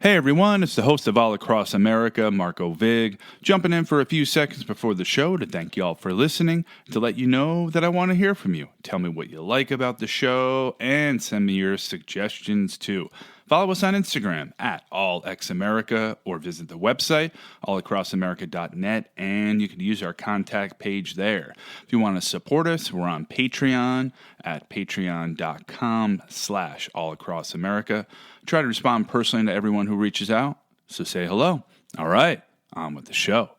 Hey everyone, it's the host of All Across America, Marco Vig, jumping in for a few seconds before the show to thank y'all for listening, to let you know that I want to hear from you. Tell me what you like about the show, and send me your suggestions too. Follow us on Instagram at AllXAmerica, or visit the website, allacrossamerica.net, and you can use our contact page there. If you want to support us, we're on Patreon at patreon.com/allacrossamerica. Try to respond personally to everyone who reaches out, so say hello. All right, on with the show.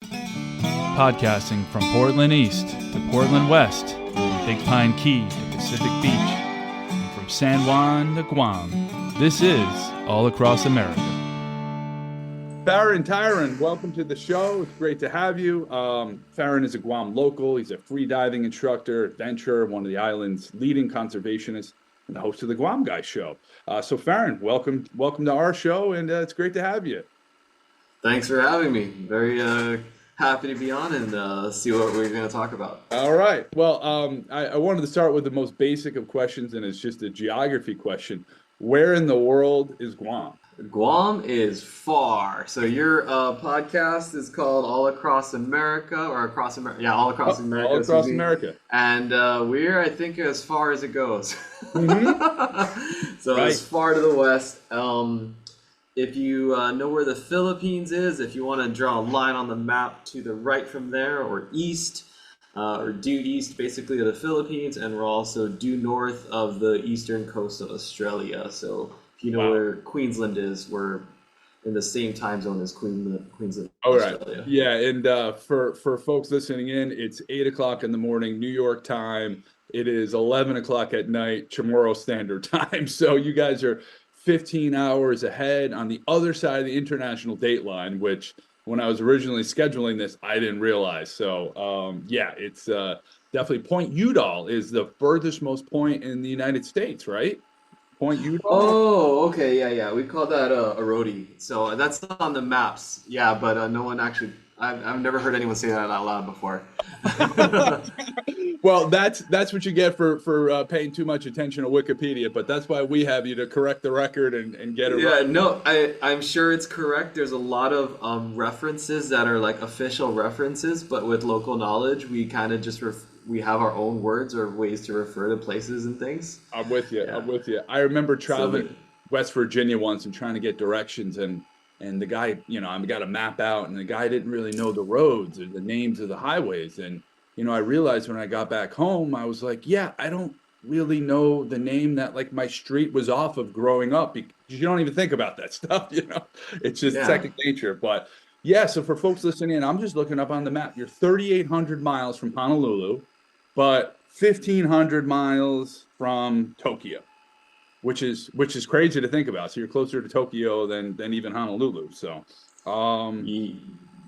Podcasting from Portland East to Portland West, from Big Pine Key to Pacific Beach, and from San Juan to Guam, this is All Across America. Farron, Taijeron, welcome to the show. It's great to have you. Farron is a Guam local. He's a free diving instructor, adventurer, one of the island's leading conservationists, and the host of the Guam Guy Show. So Farron, welcome to our show, and it's great to have you. Thanks for having me. Very happy to be on and see what we're going to talk about. All right. Well, I wanted to start with the most basic of questions, and it's just a geography question. Where in the world is Guam? Guam is far. So your podcast is called All Across America, or Across America? Yeah, All Across America. All Across America. And we're, I think, as far as it goes. Mm-hmm. So right. As far to the west. If you know where the Philippines is, if you want to draw a line on the map to the right from there, or east, or due east basically of the Philippines, and we're also due north of the eastern coast of Australia. So if you know where Queensland is, we're in the same time zone as Queensland, Australia. Right. Yeah, and for folks listening in, it's 8 o'clock in the morning, New York time. It is 11 o'clock at night, Chamorro Standard Time. So you guys are 15 hours ahead on the other side of the international date line, which when I was originally scheduling this, I didn't realize. So it's definitely Point Udall is the furthest most point in the United States, right? Point Udall? Oh, okay, yeah. We call that Arodi. So that's on the maps. Yeah, but no one actually, I've never heard anyone say that out loud before. Well, that's what you get for paying too much attention to Wikipedia, but that's why we have you to correct the record and get it right. Yeah, no, I'm sure it's correct. There's a lot of references that are like official references, but with local knowledge, we kind of just we have our own words or ways to refer to places and things. I'm with you. I remember traveling West Virginia once and trying to get directions, and the guy, I got a map out, and the guy didn't really know the roads or the names of the highways. And, I realized when I got back home, I was like, yeah, I don't really know the name that like my street was off of growing up, because you don't even think about that stuff, it's just second nature. But yeah, so for folks listening in, I'm just looking up on the map. You're 3,800 miles from Honolulu, but 1,500 miles from Tokyo, which is crazy to think about. So you're closer to Tokyo than even Honolulu. So,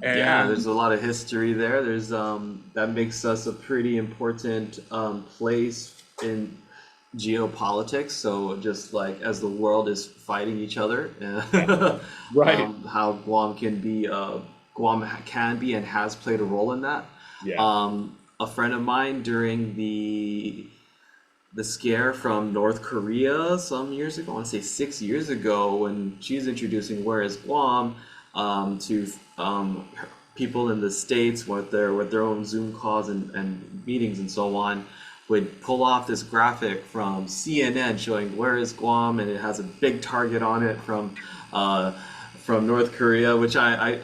there's a lot of history there. There's that makes us a pretty important place in geopolitics. So just like as the world is fighting each other, right? How Guam can be and has played a role in that. Yeah. A friend of mine during the scare from North Korea some years ago, I want to say 6 years ago, when she's introducing Where is Guam to people in the States with their own Zoom calls and meetings and so on, would pull off this graphic from CNN showing Where is Guam, and it has a big target on it from North Korea, which I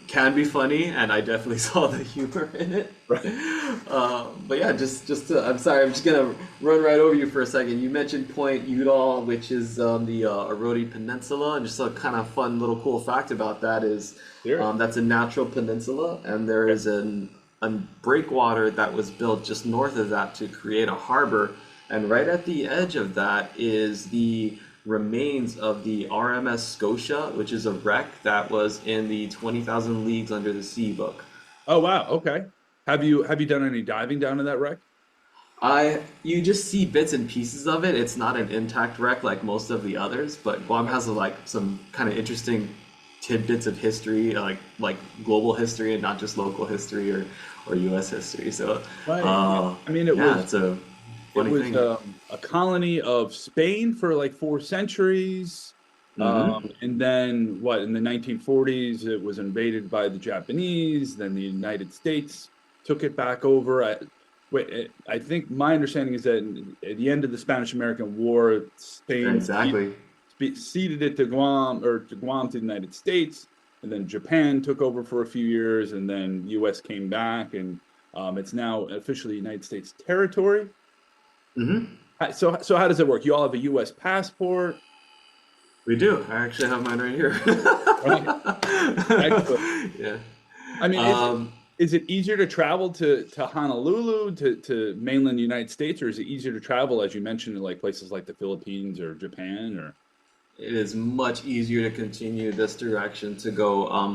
can be funny, and I definitely saw the humor in it. Right. But yeah, just I'm sorry, I'm just gonna run right over you for a second. You mentioned Point Udall, which is the Arodi Peninsula, and just a kind of fun little cool fact about that is that's a natural peninsula, and there is a breakwater that was built just north of that to create a harbor, and right at the edge of that is the remains of the RMS Scotia, which is a wreck that was in the 20,000 Leagues Under the Sea book. Oh wow, okay. Have you done any diving down in that wreck? You just see bits and pieces of it. It's not an intact wreck like most of the others, but Guam has some kind of interesting tidbits of history, like global history and not just local history or U.S. history. So, right. It's a funny thing. A colony of Spain for like 4 centuries. Mm-hmm. And then what, in the 1940s, it was invaded by the Japanese. Then the United States took it back over. I think my understanding is that at the end of the Spanish-American War, Spain Exactly. ceded it to Guam, or to Guam, to the United States, and then Japan took over for a few years, and then U.S. came back, and it's now officially United States territory. Mm-hmm. So how does it work? You all have a U.S. passport, We do. I actually have mine right here. right? Excellent. Yeah. I mean, Um, is it easier to travel to Honolulu, to mainland United States, or is it easier to travel, as you mentioned, to like places like the Philippines or Japan, or? it is much easier to continue this direction to go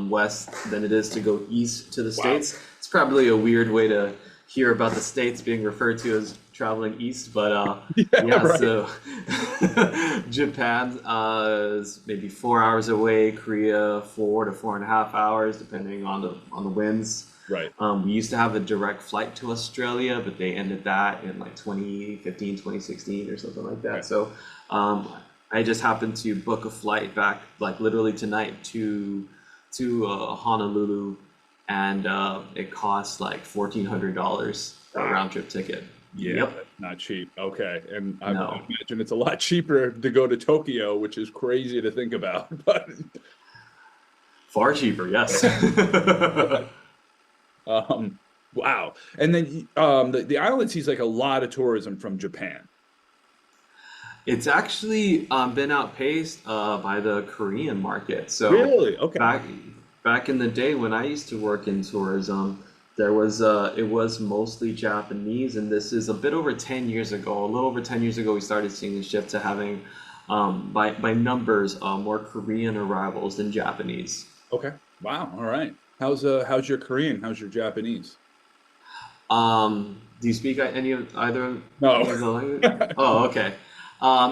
west than it is to go east to the Wow. states. It's probably a weird way to hear about the states being referred to as traveling east, but Yeah, yeah. right. So Japan is maybe 4 hours away. Korea 4 to 4.5 hours, depending on the winds. Right. We used to have a direct flight to Australia, but they ended that in like 2015, 2016 or something like that. Right. So um, I just happened to book a flight back, like literally tonight, to Honolulu, and it cost like $1,400 for a Wow. round trip ticket. Yeah, Yep. that's not cheap. Okay. And I No. imagine it's a lot cheaper to go to Tokyo, which is crazy to think about. But Far cheaper, yes. um, wow. And then the island sees like a lot of tourism from Japan. It's actually been outpaced by the Korean market. So Really? Okay. back back in the day when I used to work in tourism, there was it was mostly Japanese, and this is a bit over 10 years ago. A little over 10 years ago, we started seeing the shift to having by numbers more Korean arrivals than Japanese. Okay. Wow. All right. How's your Korean? How's your Japanese? Do you speak any of either No. any of the language? Oh, okay.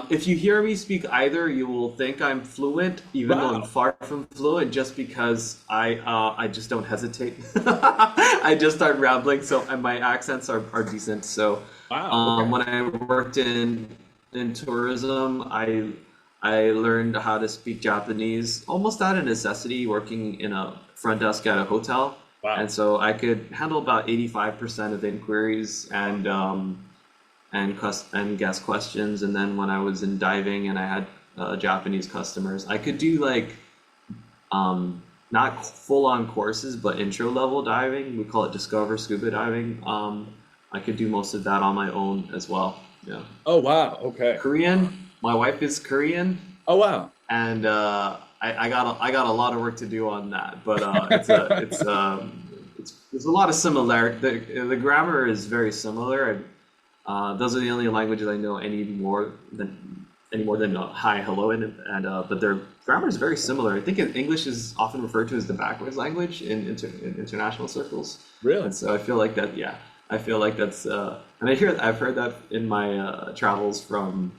If you hear me speak either, you will think I'm fluent, even though I'm Wow. far from fluent, just because I just don't hesitate. I just start rambling, so and my accents are decent. So Wow. Okay. when I worked in tourism, I learned how to speak Japanese almost out of necessity, working in a front desk at a hotel. Wow. And so I could handle about 85% of inquiries and guest questions. And then when I was in diving and I had Japanese customers, I could do like not full on courses, but intro level diving. We call it discover scuba diving. I could do most of that on my own as well. Yeah. Oh, wow. Okay. Korean. My wife is Korean, Oh, wow. and I got a lot of work to do on that. But it's a lot of similarity. The grammar is very similar. Those are the only languages I know any more than hi, hello, and but their grammar is very similar. I think English is often referred to as the backwards language in international circles, Really? and so I feel like that. Yeah, I feel like that's and I've heard that in my travels from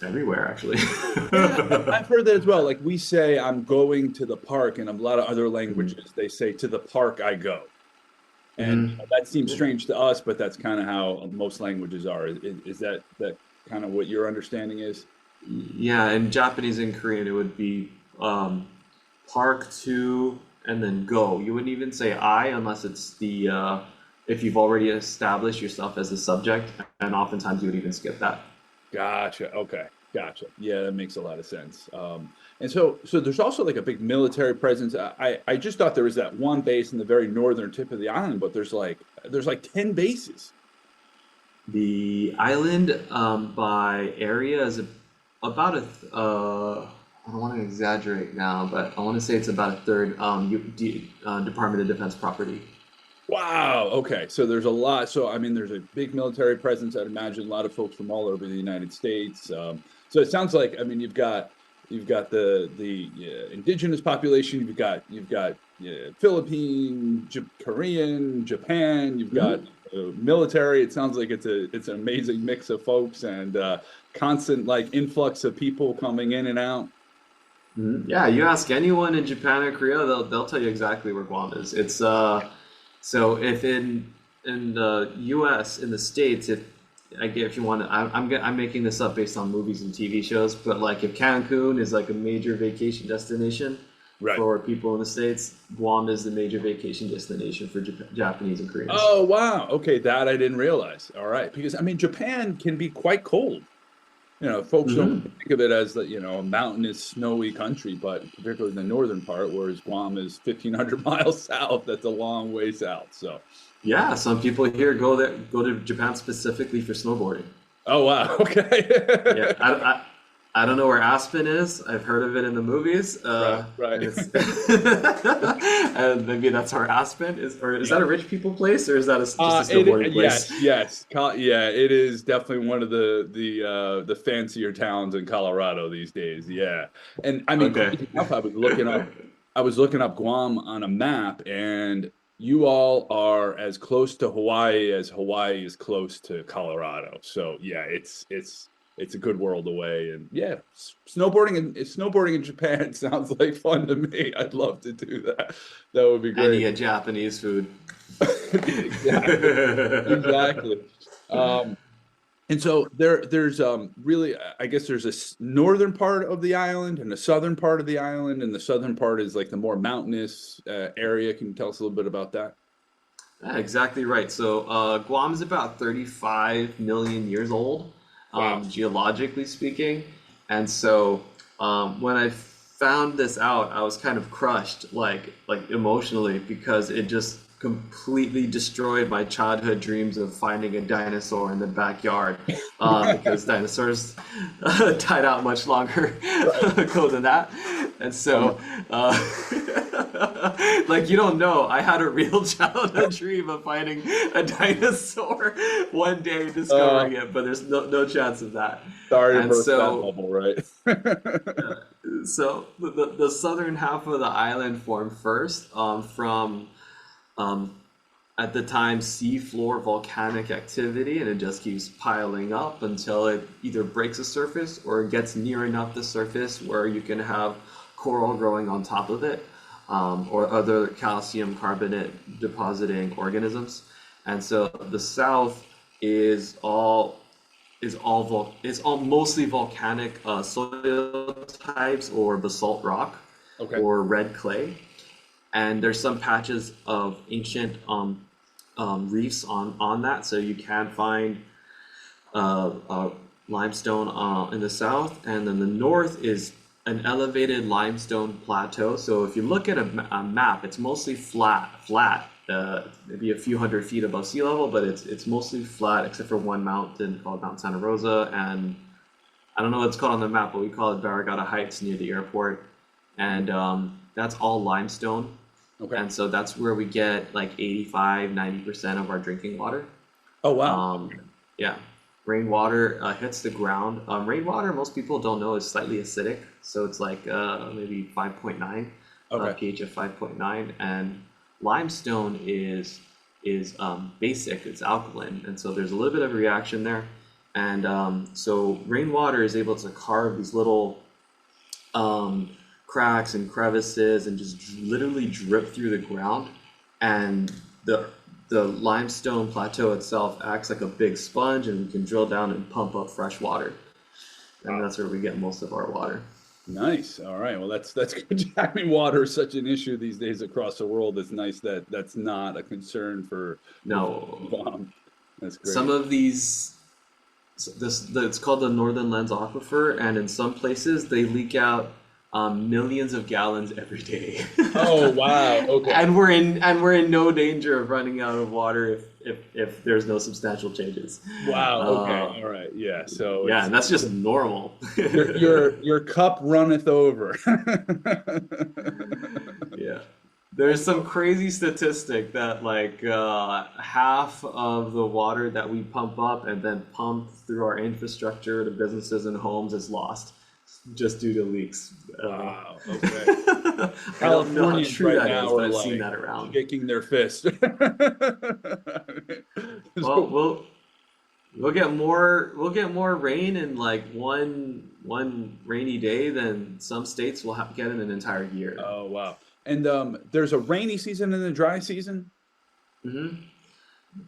everywhere actually. Yeah, I've heard that as well. Like we say, I'm going to the park, and a lot of other Mhm. languages, they say, to the park I go. And Mhm. that seems strange to us, but that's kind of how most languages are. Is that kind of what your understanding is? Yeah, in Japanese and Korean, it would be park to and then go. You wouldn't even say I unless it's the if you've already established yourself as a subject, and oftentimes you would even skip that. Gotcha. Okay. Gotcha. Yeah, that makes a lot of sense. And so there's also like a big military presence. I just thought there was that one base in the very northern tip of the island, but there's like 10 bases. The island by area is about I don't want to exaggerate now, but I want to say it's about a third Department of Defense property. Wow. Okay. So there's a lot. So I mean, there's a big military presence. I'd imagine a lot of folks from all over the United States. So it sounds like, I mean, you've got the indigenous population. You've got Philippine, Korean, Japan. You've got Mhm. military. It sounds like it's an amazing mix of folks, and constant like influx of people coming in and out. Mhm. Yeah, you ask anyone in Japan or Korea, they'll tell you exactly where Guam is. It's so if in the U.S. in the States, if I get if you want to. I'm making this up based on movies and TV shows, but like if Cancun is like a major vacation destination Right. for people in the States, Guam is the major vacation destination for Japanese and Koreans. Oh, wow. Okay, that I didn't realize. All right, because I mean, Japan can be quite cold. Folks don't Hmm. think of it as a mountainous, snowy country, but particularly the northern part, whereas Guam is 1,500 miles south. That's a long way south. So, Yeah, some people here go to Japan specifically for snowboarding. oh wow, Yeah, okay, I don't know where Aspen is. I've heard of it in the movies, right, right, and it's and maybe that's our Aspen is, or is yeah. that a rich people place, or is that just a snowboarding place? Yes, yes, yeah. It is definitely one of the fancier towns in Colorado these days. Yeah, and I mean, Okay. crazy enough, I was looking up Guam on a map, and you all are as close to Hawaii as Hawaii is close to Colorado. So yeah, it's a good world away, and yeah, snowboarding in Japan sounds like fun to me. I'd love to do that. That would be And you great. get Japanese food. Exactly. Exactly. Um, and so there's really, I guess there's northern part of the island and a southern part of the island, and the southern part is like the more mountainous area. Can you tell us a little bit about that? Yeah, exactly right. So Guam is about 35 million years old, Wow. geologically speaking. And so when I found this out, I was kind of crushed, like emotionally, because it just completely destroyed my childhood dreams of finding a dinosaur in the backyard, because dinosaurs died out much longer Right. ago than that. And so, uh, like you don't know, I had a real childhood dream of finding a dinosaur one day, Uh, discovering it, but there's no chance of that. Sorry to And burst that so, bubble, right? the southern half of the island formed first from um, at the time seafloor volcanic activity, and it just keeps piling up until it either breaks the surface or gets near enough the surface where you can have coral growing on top of it, or other calcium carbonate depositing organisms. And so the south is all is all mostly volcanic soil types or basalt rock Okay. or red clay, and there's some patches of ancient reefs on that, so you can find limestone in the south, and then the north is an elevated limestone plateau. So if you look at a map, it's mostly flat, maybe a few hundred feet above sea level, but it's mostly flat except for one mountain called Mount Santa Rosa, and I don't know what it's called on the map, but we call it Barragata Heights near the airport, and that's all limestone. Okay. And so that's where we get like 85-90% of our drinking water. Oh wow. Um, yeah, rainwater hits the ground. Rainwater, most people don't know, is slightly acidic. So it's like maybe 5.9, Okay. pH of 5.9. And limestone is basic, it's alkaline. And so there's a little bit of a reaction there. And so rainwater is able to carve these little cracks and crevices and just literally drip through the ground, and the limestone plateau itself acts like a big sponge, and we can drill down and pump up fresh water, and Wow. that's where we get most of our water. Nice. All right. Well, that's good. I mean, water is such an issue these days across the world. It's nice that that's not a concern for No, Guam. That's some great. of these it's called the Northern Lens Aquifer, and in some places they leak out millions of gallons every day. Oh wow. Okay. And we're in no danger of running out of water if there's no substantial changes. Wow. Uh, Okay. All right. Yeah. So yeah, and that's just normal. your cup runneth over. Yeah. There's some crazy statistic that like half of the water that we pump up and then pump through our infrastructure to businesses and homes is lost just due to leaks. Wow. Okay. I don't know how Californians true right that is, now but are I've seen like that around. shaking their fist. Well, So- we'll get more rain in like one rainy day than some states will get in an entire year. oh wow. And there's a rainy season and a dry season. Hmm.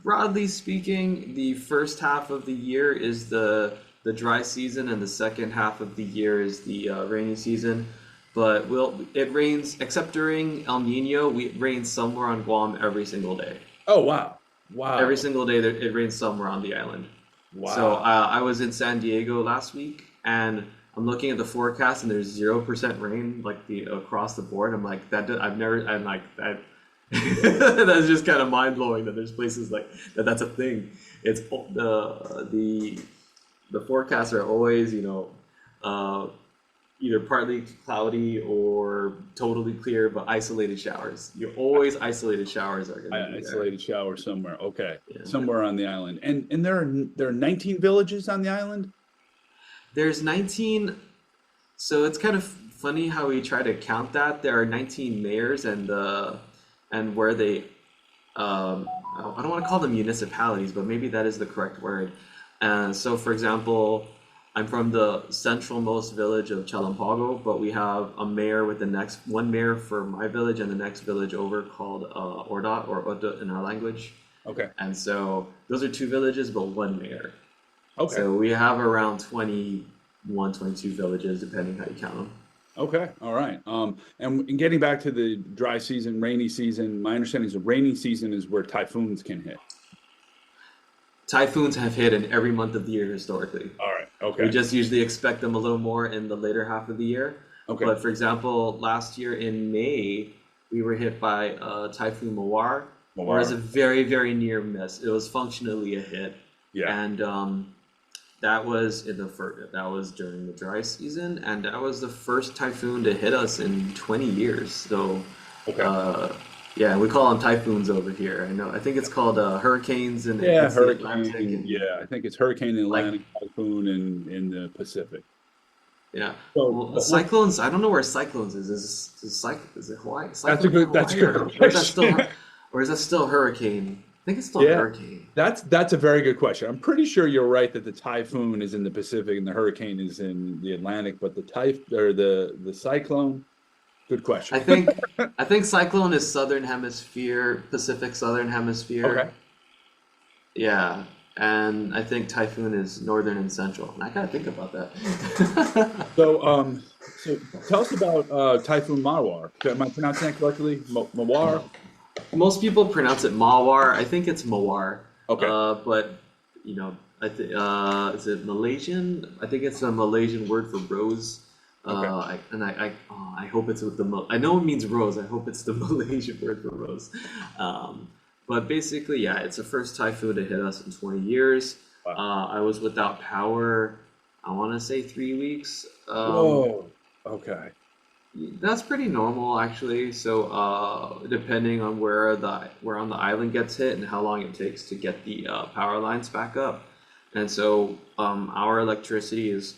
Broadly speaking, the first half of the year is the dry season, and the second half of the year is the rainy season. But it rains except during El Nino. It rains somewhere on Guam every single day. Oh wow, Every wow, single day it rains somewhere on the island. So wow. I was in San Diego last week, and I'm looking at the forecast, and there's 0% rain like the across the board. I'm like that. I've never. I'm like that. That's just kind of mind blowing that there's places like that. That's a thing. It's the forecasts are always uh, either partly cloudy or totally clear, but isolated showers. You always isolated showers are going to be there. Isolated shower somewhere. Okay, Yeah. somewhere on the island. And there are 19 villages on the island. There's 19. So it's kind of funny how we try to count that. There are 19 mayors, and where they I don't want to call them municipalities, but maybe that is the correct word. So, for example, I'm from the centralmost village of Chalan, but we have a mayor with the next one mayor for my village and the next village over called Orda or Oda in our language. Okay. And so those are two villages, but one mayor. Okay. So we have around 21, 22 villages, depending how you count them. Okay. All right. And getting back to the dry season, rainy season, my understanding is the rainy season is where typhoons can hit. Typhoons have hit in every month of the year historically. All right. We Okay. just usually expect them a little more in the later half of the year. Okay. But for example, last year in May, we were hit by Typhoon Mawar, or as a very, very near miss. It was functionally a hit. Yeah. And that was that was during the dry season, and that was the first typhoon to hit us in 20 years. So, Okay. yeah, we call them typhoons over here. I think it's called hurricanes and Yeah, it's the Atlantic hurricane. and Yeah, I think it's hurricane in the like Atlantic, typhoon in the Pacific. yeah. So, Well, cyclones. I don't know where cyclones is. Is it Hawaii? that's a Cyclone good. That's a Hawaii, good or is that still question. or is that still hurricane? I think it's still Yeah, hurricane. that's a very good question. I'm pretty sure you're right that the typhoon is in the Pacific and the hurricane is in the Atlantic, but the cyclone. Good I question. think I think cyclone is southern hemisphere, Pacific southern hemisphere. Okay. Yeah, and I think typhoon is northern and central. And I gotta think about that. So tell us about Typhoon Mawar. Am I pronouncing that correctly? Mawar? Most people pronounce it Mawar. I think it's Mawar. Okay. But I think is it Malaysian? I think it's a Malaysian word for rose. Okay. I hope it's with I know it means rose. I hope it's the Malaysian word for rose. But basically, yeah, it's the first typhoon to hit us in 20 years. Wow. I was without power, I want to say 3 weeks. Whoa. Okay. That's pretty normal, actually. So, depending on where on the island gets hit and how long it takes to get the power lines back up, and so our electricity is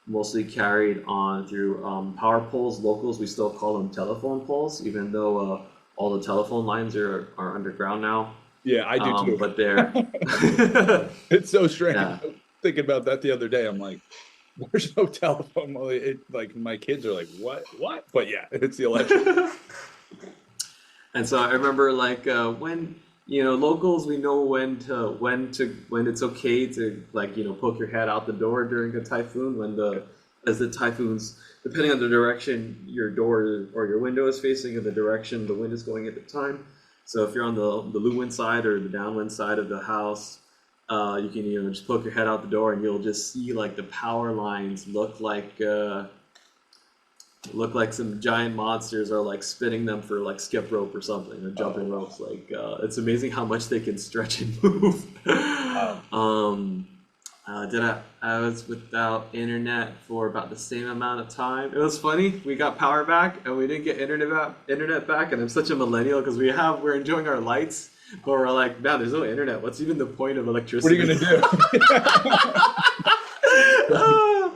mostly carried on through power poles. Locals, we still call them telephone poles, even though all the telephone lines are underground now. Yeah, I do too. But they're It's so strange. yeah. I was thinking about that the other day. I'm like, there's no telephone. Well, like my kids are like, what? What? But yeah, it's the electric. And so I remember like when locals, we know when it's okay to poke your head out the door during a typhoon as the typhoons, depending on the direction your door or your window is facing and the direction the wind is going at the time. So if you're on the leeward side or the downwind side of the house, you can just poke your head out the door and you'll just see like the power lines look like some giant monsters are like spinning them for like skip rope or something or jumping ropes. Like it's amazing how much they can stretch and move. I was without internet for about the same amount of time. It was funny. We got power back and we didn't get internet back. And I'm such a millennial because we're enjoying our lights, but we're like, man, there's no internet. What's even the point of electricity? What are you gonna do?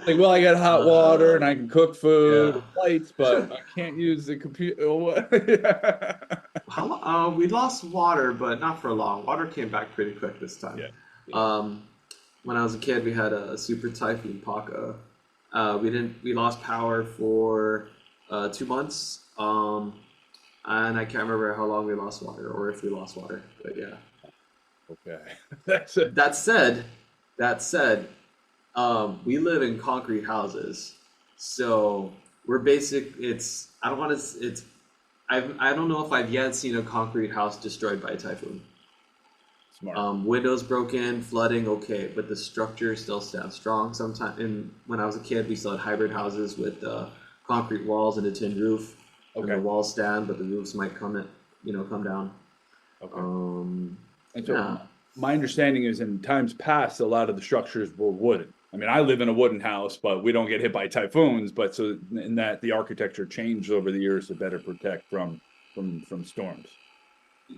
Like, well, I got hot water and I can cook food, lights, but I can't use the computer. We lost water, but not for long. Water came back pretty quick this time. Yeah. When I was a kid, we had a super typhoon Pago. We lost power for 2 months. And I can't remember how long we lost water or if we lost water, but yeah. Okay. That's a, That said, that said, we live in concrete houses, so we're basic. It's I don't want to. It's I don't know if I've yet seen a concrete house destroyed by a typhoon. smart. Windows broken, flooding, okay, but the structure still stands strong. Sometimes, when I was a kid, we still had hybrid houses with concrete walls and a tin roof, and the Okay. walls stand, but the roofs might come down. Okay. Um, And so yeah. my understanding is in times past, a lot of the structures were wooden. I mean, I live in a wooden house, but we don't get hit by typhoons. But so in that the architecture changed over the years to better protect from storms.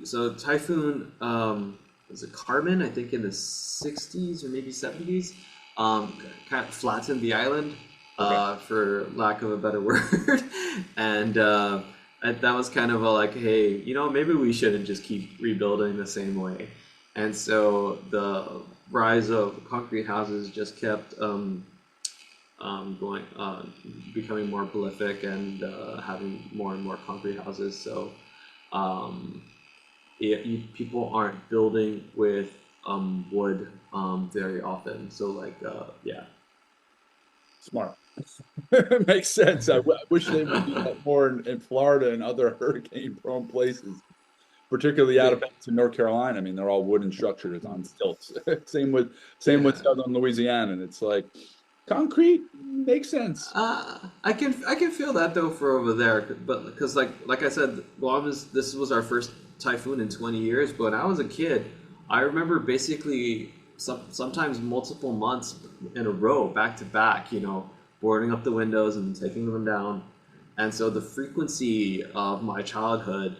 So typhoon, was it Carmen? I think in the '60s or maybe '70s, kind of flattened the island, Okay. for lack of a better word, and that was kind of a like, hey, maybe we shouldn't just keep rebuilding the same way, and so the rise of concrete houses just kept going, becoming more prolific and having more and more concrete houses. So. Um, People aren't building with wood very often. So like yeah. Smart. Makes sense. I wish they would do that more in Florida and other hurricane-prone places, particularly out of Yeah. Benson, North Carolina. I mean, they're all wooden structures on stilts. Same with Yeah. Southern Louisiana, and it's like concrete makes sense. I can feel that though for over there, but because like I said, Guam is this was our first typhoon in 20 years. But when I was a kid, I remember basically sometimes multiple months in a row, back to back, boarding up the windows and taking them down. And so the frequency of my childhood,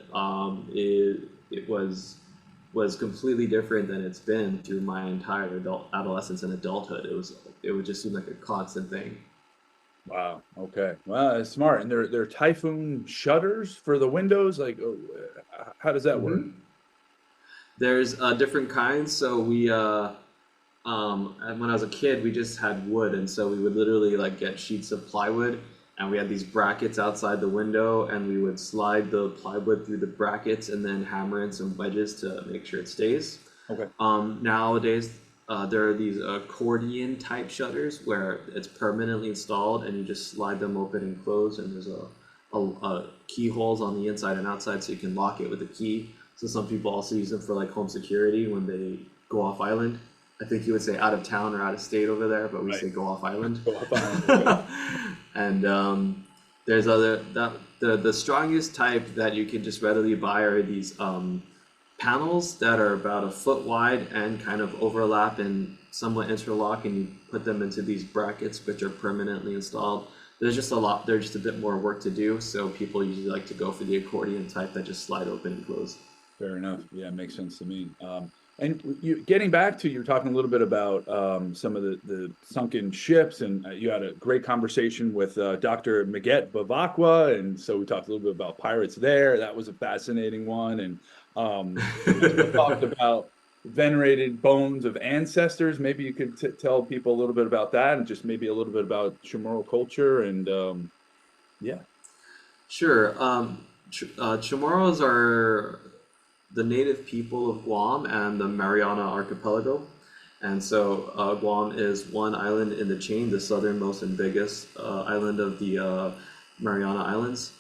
it was completely different than it's been through my entire adolescence and adulthood. It would just seem like a constant thing. Wow. Okay. Well, it's smart. And they're typhoon shutters for the windows. Like, how does that work? There's different kinds. So and when I was a kid, we just had wood, and so we would literally like get sheets of plywood, and we had these brackets outside the window, and we would slide the plywood through the brackets, and then hammer in some wedges to make sure it stays. Okay. Nowadays, there are these accordion type shutters where it's permanently installed, and you just slide them open and close, and there's a keyholes on the inside and outside, so you can lock it with a key. So some people also use them for like home security when they go off island. I think you would say out of town or out of state over there, but we Right. say go off island. Go up on- okay. And there's other that the strongest type that you can just readily buy are these panels that are about a foot wide and kind of overlap and somewhat interlock, and you put them into these brackets which are permanently installed. There's just a bit more work to do, so people usually like to go for the accordion type that just slide open and close. Fair enough. Yeah, makes sense to me. And getting back to, you were talking a little bit about some of the sunken ships, and you had a great conversation with Dr. Maget Bavakwa, and so we talked a little bit about pirates there. That was a fascinating one, and we also talked about venerated bones of ancestors. Maybe you could tell people a little bit about that, and just maybe a little bit about Chamorro culture, and yeah. Sure. Chamorros are the native people of Guam and the Mariana Archipelago. And so Guam is one island in the chain, the southernmost and biggest island of the Mariana Islands.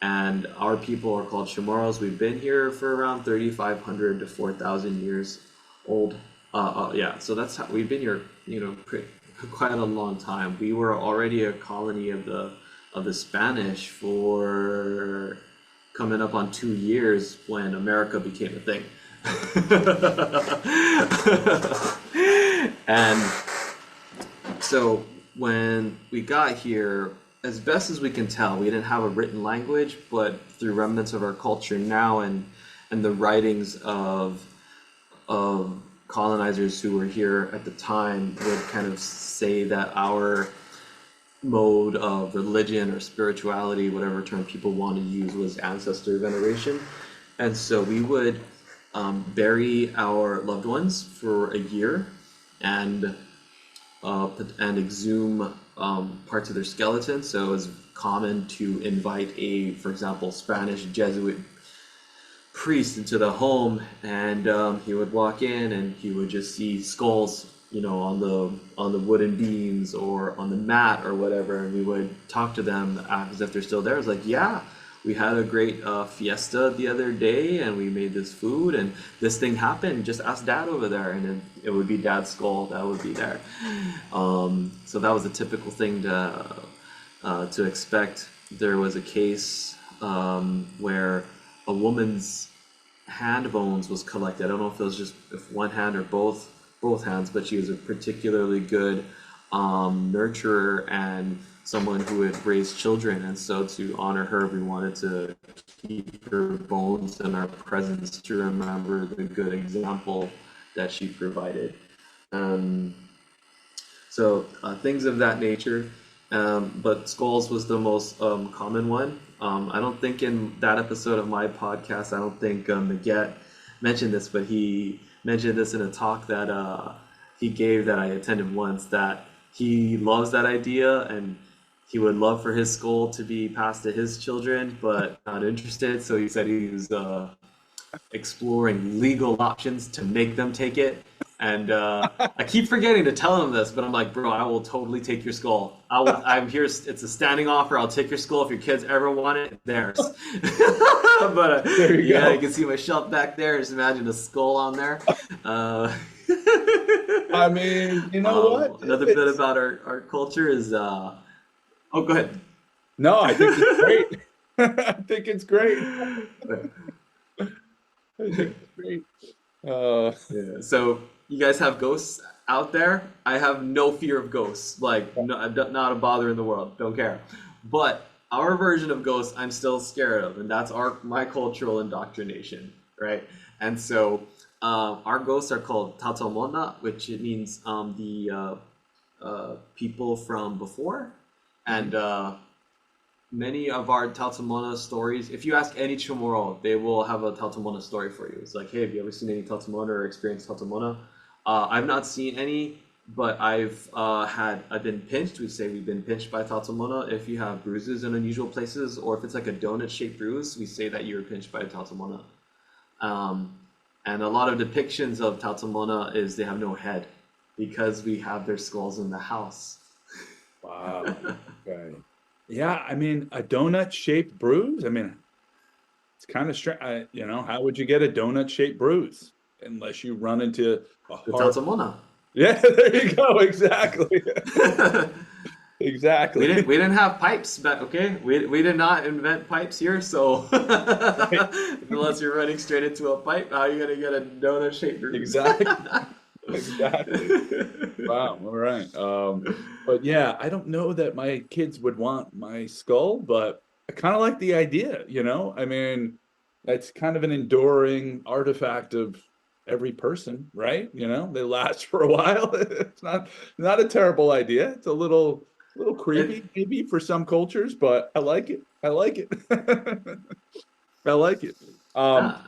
And our people are called Chamorros. We've been here for around 3,500 to 4,000 years old. Yeah, so that's how we've been here, quite a long time. We were already a colony of the Spanish for coming up on 2 years when America became a thing. And so when we got here, as best as we can tell, we didn't have a written language, but through remnants of our culture now and the writings of colonizers who were here at the time would kind of say that our mode of religion or spirituality, whatever term people want to use, was ancestor veneration. And so we would bury our loved ones for a year and exhume parts of their skeleton. So it's common to invite for example, Spanish Jesuit priest into the home, and he would walk in and he would just see skulls, on the wooden beams or on the mat or whatever, and we would talk to them as if they're still there. It's like, yeah, we had a great fiesta the other day, and we made this food, and this thing happened. Just ask Dad over there, and then it would be Dad's skull that would be there. So that was a typical thing to expect. There was a case where a woman's hand bones was collected. I don't know if it was just if one hand or both hands, but she was a particularly good nurturer and someone who had raised children, and so to honor her, we wanted to keep her bones in our presence to remember the good example that she provided. So things of that nature. But skulls was the most common one. I don't think in that episode of my podcast, I don't think Maget mentioned this, but he mentioned this in a talk that he gave that I attended once, that he loves that idea and he would love for his skull to be passed to his children, but not interested. So he said he was exploring legal options to make them take it. And I keep forgetting to tell him this, but I'm like, bro, I will totally take your skull. I'm here. It's a standing offer. I'll take your skull if your kids ever want it. Theirs. But There you go. you can see my shelf back there. Just imagine a skull on there. I mean, you know what? Another bit about our culture is. Oh, go ahead. No, I think it's great. I think it's great. I think it's great. Yeah. So you guys have ghosts out there? I have no fear of ghosts. Like, no, not a bother in the world. Don't care. But our version of ghosts, I'm still scared of, and that's my cultural indoctrination, right? And so our ghosts are called tatomona, which it means the people from before, and many of our Taotamona stories, if you ask any Chamorro, they will have a Taotamona story for you. It's like, hey, have you ever seen any Taotamona or experienced Taotamona? I've not seen any, but I've been pinched. We say we've been pinched by Taotamona. If you have bruises in unusual places, or if it's like a donut-shaped bruise, we say that you were pinched by a Taotamona. And a lot of depictions of Taotamona is they have no head because we have their skulls in the house. Wow. Okay. Yeah, I mean, a donut-shaped bruise? I mean, it's kind of strange. How would you get a donut-shaped bruise unless you run into a The hard... Taotamona. Yeah, there you go. Exactly. Exactly. We didn't have pipes, but okay, we did not invent pipes here, so unless you're running straight into a pipe, how are you gonna get a donut-shaped bruise? Exactly. Exactly. Wow. All right. But yeah, I don't know that my kids would want my skull, but I kind of like the idea, I mean, that's kind of an enduring artifact of every person, right? They last for a while. It's not a terrible idea. It's a little creepy maybe for some cultures, but I like it. I like it. I like it. I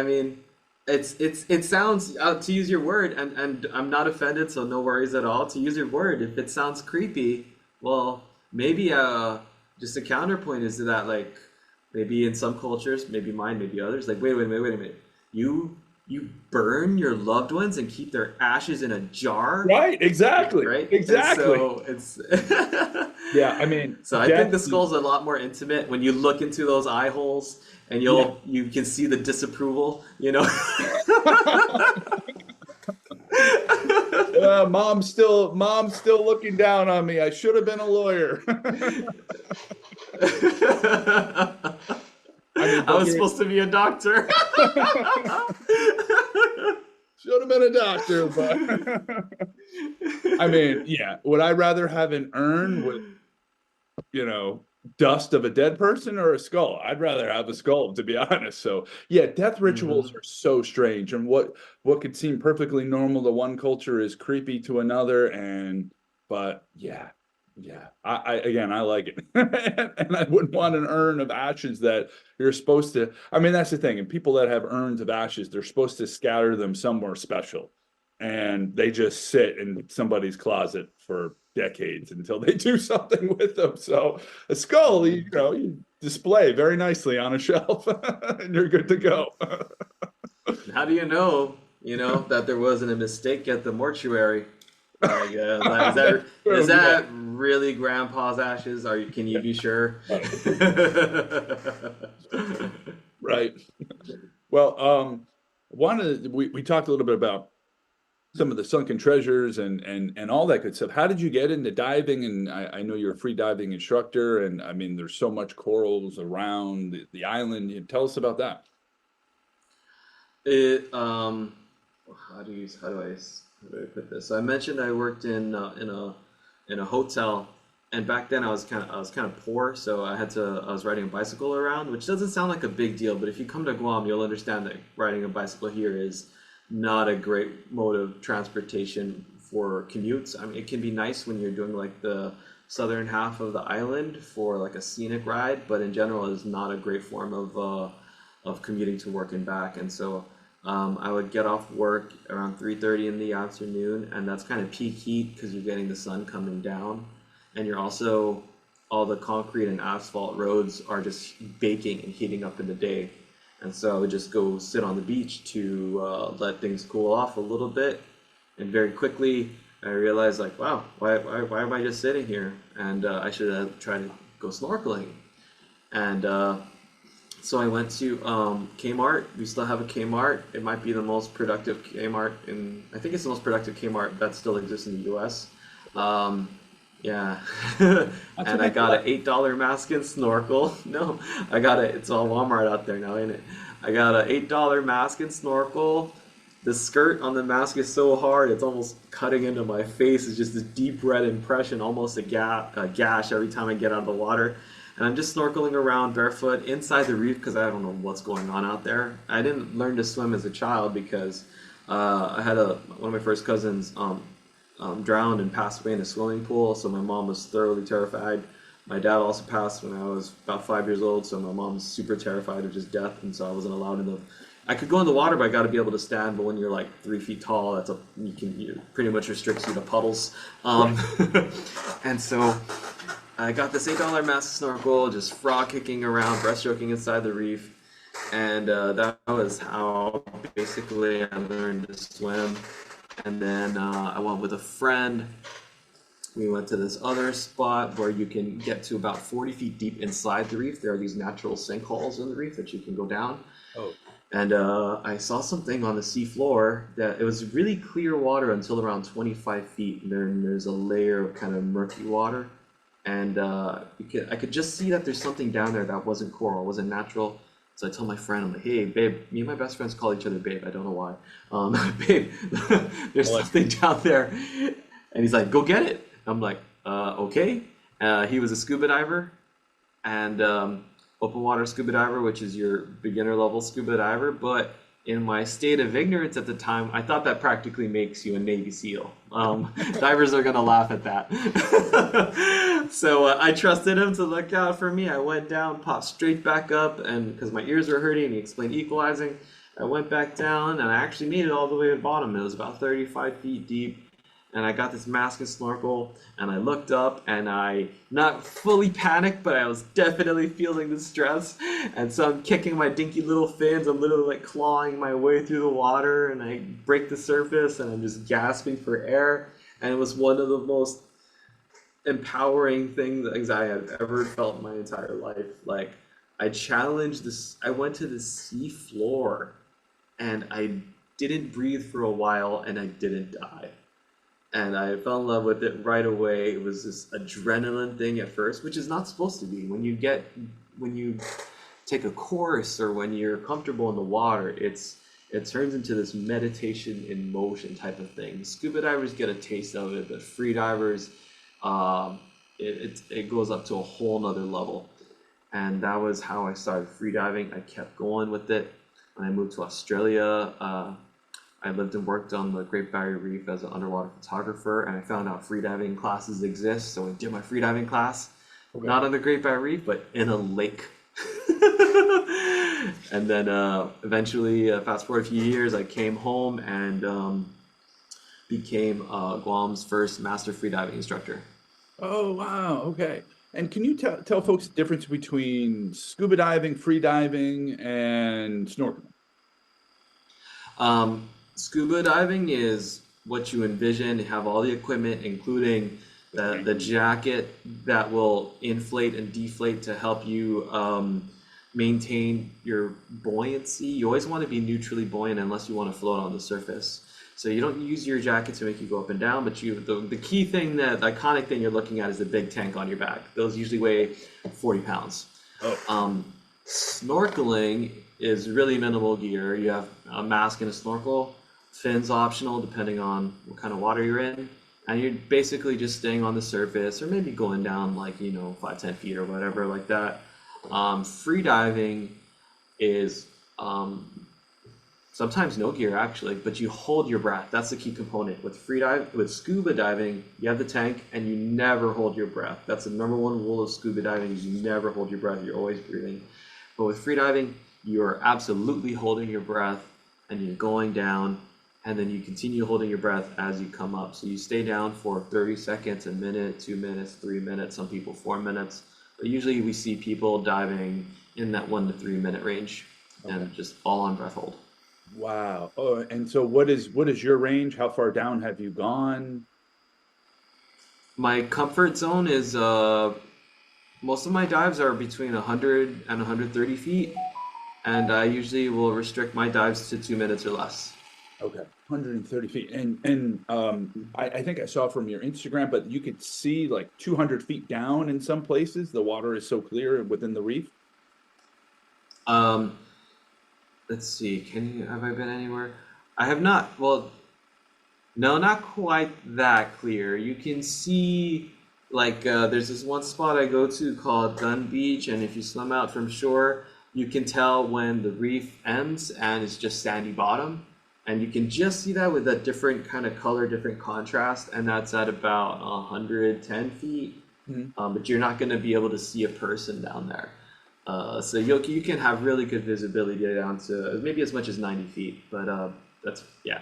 mean, it sounds, to use your word, and I'm not offended, so no worries at all. To use your word, if it sounds creepy, well, maybe just a counterpoint is to that, like, maybe in some cultures, maybe mine, maybe others, like, wait a minute, you burn your loved ones and keep their ashes in a jar? Right, exactly. Right? Exactly. And so it's Yeah, I mean, so I think the skull's a lot more intimate when you look into those eye holes and you can see the disapproval, Mom's still looking down on me. I should have been a lawyer. I was supposed to be a doctor. Should have been a doctor, but I mean, yeah. Would I rather have an urn with, dust of a dead person or a skull? I'd rather have a skull, to be honest. So yeah, death rituals are so strange, and what could seem perfectly normal to one culture is creepy to another. But yeah, I like it. And I wouldn't want an urn of ashes that you're supposed to, I mean, that's the thing. And people that have urns of ashes, they're supposed to scatter them somewhere special. And they just sit in somebody's closet for decades until they do something with them. So a skull, you display very nicely on a shelf, and you're good to go. How do you know, that there wasn't a mistake at the mortuary? Like, That's is true. Yeah. that really Grandpa's ashes? Can you be sure? Right. Right. Well, we talked a little bit about some of the sunken treasures and all that good stuff. How did you get into diving? And I know you're a free diving instructor, and I mean, there's so much corals around the island. Tell us about that. It how do I put this? So I mentioned I worked in a hotel, and back then I was kind of poor, so I was riding a bicycle around, which doesn't sound like a big deal, but if you come to Guam, you'll understand that riding a bicycle here is not a great mode of transportation for commutes. I mean, it can be nice when you're doing like the southern half of the island for like a scenic ride, but in general, it's not a great form of commuting to work and back. And so I would get off work around 3:30 in the afternoon, and that's kind of peak heat because you're getting the sun coming down, and you're also all the concrete and asphalt roads are just baking and heating up in the day. And so I would just go sit on the beach to let things cool off a little bit, and very quickly I realized like, wow, why am I just sitting here? And I should try to go snorkeling. And so I went to Kmart. We still have a Kmart. It might be the most productive Kmart I think it's the most productive Kmart that still exists in the US. Yeah. And I got an $8 mask and snorkel. No, it's all Walmart out there now, ain't it? I got an $8 mask and snorkel. The skirt on the mask is so hard, it's almost cutting into my face. It's just this deep red impression, almost a gash every time I get out of the water. And I'm just snorkeling around barefoot inside the reef because I don't know what's going on out there. I didn't learn to swim as a child because I had one of my first cousins drowned and passed away in a swimming pool, so my mom was thoroughly terrified. My dad also passed when I was about 5 years old, so my mom's super terrified of his death, and so I wasn't allowed in the. I could go in the water, but I got to be able to stand. But when you're like 3 feet tall, you pretty much restricts you to puddles. And so I got this $8 mask snorkel, just frog kicking around, breaststroking inside the reef, and that was how basically I learned to swim. And then I went with a friend. We went to this other spot where you can get to about 40 feet deep inside the reef. There are these natural sinkholes in the reef that you can go down. Oh. And I saw something on the sea floor that it was really clear water until around 25 feet. And then there's a layer of kind of murky water. And I could just see that there's something down there that wasn't coral, wasn't natural. So I told my friend, I'm like, hey, babe, me and my best friends call each other babe. I don't know why. Babe, there's something down there. And he's like, go get it. I'm like, okay. He was a scuba diver and open water scuba diver, which is your beginner level scuba diver. But in my state of ignorance at the time, I thought that practically makes you a Navy SEAL. Divers are going to laugh at that. So I trusted him to look out for me. I went down, popped straight back up, and because my ears were hurting, and he explained equalizing, I went back down, and I actually made it all the way to the bottom. It was about 35 feet deep. And I got this mask and snorkel, and I looked up, and I not fully panicked, but I was definitely feeling the stress. And so I'm kicking my dinky little fins. I'm literally like clawing my way through the water, and I break the surface, and I'm just gasping for air. And it was one of the most empowering things I have ever felt in my entire life. Like, I challenged this. I went to the sea floor, and I didn't breathe for a while, and I didn't die. And I fell in love with it right away. It was this adrenaline thing at first, which is not supposed to be. When you take a course or when you're comfortable in the water, it turns into this meditation in motion type of thing. Scuba divers get a taste of it, but free divers, it goes up to a whole nother level. And that was how I started free diving. I kept going with it. When I moved to Australia, I lived and worked on the Great Barrier Reef as an underwater photographer, and I found out freediving classes exist, so I did my freediving class, not on the Great Barrier Reef, but in a lake. And then eventually, fast forward a few years, I came home and became Guam's first master freediving instructor. Oh, wow. Okay. And can you tell folks the difference between scuba diving, free diving, and snorkeling? Scuba diving is what you envision. You have all the equipment, including the jacket that will inflate and deflate to help you maintain your buoyancy. You always want to be neutrally buoyant unless you want to float on the surface. So you don't use your jacket to make you go up and down, but the key thing, the iconic thing you're looking at is the big tank on your back. Those usually weigh 40 pounds. Oh. Snorkeling is really minimal gear. You have a mask and a snorkel, fins optional depending on what kind of water you're in, and you're basically just staying on the surface or maybe going down like 5-10 feet or whatever like that. Free diving is sometimes no gear actually, but you hold your breath. That's the key component. With scuba diving, you have the tank and you never hold your breath. That's the number one rule of scuba diving is you never hold your breath. You're always breathing. But with free diving, you're absolutely holding your breath and you're going down, and then you continue holding your breath as you come up. So you stay down for 30 seconds, a minute, 2 minutes, 3 minutes, some people 4 minutes. But usually we see people diving in that 1 to 3 minute range and just all on breath hold. Wow. Oh, and so what is your range? How far down have you gone? My comfort zone is most of my dives are between 100 and 130 feet, and I usually will restrict my dives to 2 minutes or less. Okay, 130 feet. And I think I saw from your Instagram, but you could see like 200 feet down in some places. The water is so clear within the reef. Let's see. Have I been anywhere? I have not. Well, no, not quite that clear. You can see there's this one spot I go to called Gun Beach, and if you swim out from shore, you can tell when the reef ends and it's just sandy bottom. And you can just see that with a different kind of color, different contrast, and that's at about 110 feet. Mm-hmm. But you're not going to be able to see a person down there. So you can have really good visibility down to maybe as much as 90 feet, but that's, yeah.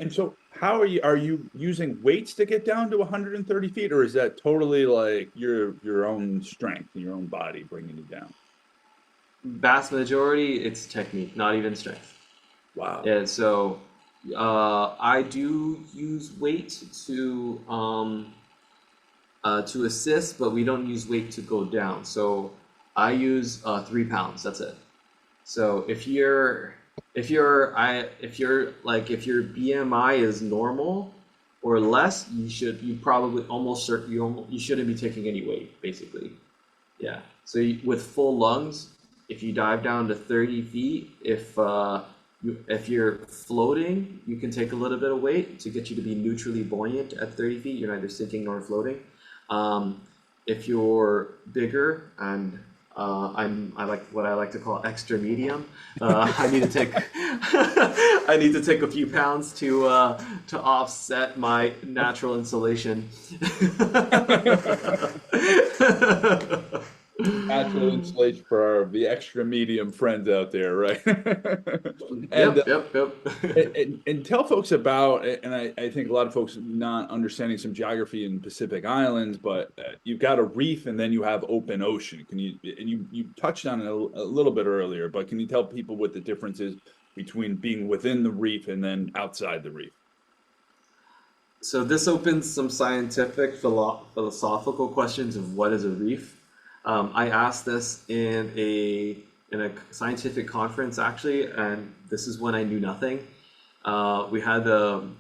And so how are you using weights to get down to 130 feet, or is that totally like your own strength, your own body bringing you down? Vast majority, it's technique, not even strength. Wow. Yeah, so I do use weight to assist, but we don't use weight to go down. So I use 3 pounds. That's it. So if your BMI is normal or less, you shouldn't be taking any weight, basically. Yeah. So with full lungs, if you dive down to 30 feet, if you're floating, you can take a little bit of weight to get you to be neutrally buoyant at 30 feet. You're neither sinking nor floating. If you're bigger and I like what I like to call extra medium. I need to take a few pounds to offset my natural insulation. Natural insulation for the extra medium friends out there, right? Yep. And tell folks about, and I think a lot of folks not understanding some geography in Pacific Islands, but you've got a reef and then you have open ocean. You touched on it a little bit earlier, but can you tell people what the difference is between being within the reef and then outside the reef? So this opens some scientific philosophical questions of what is a reef. I asked this in a scientific conference actually, and this is when I knew nothing. We had the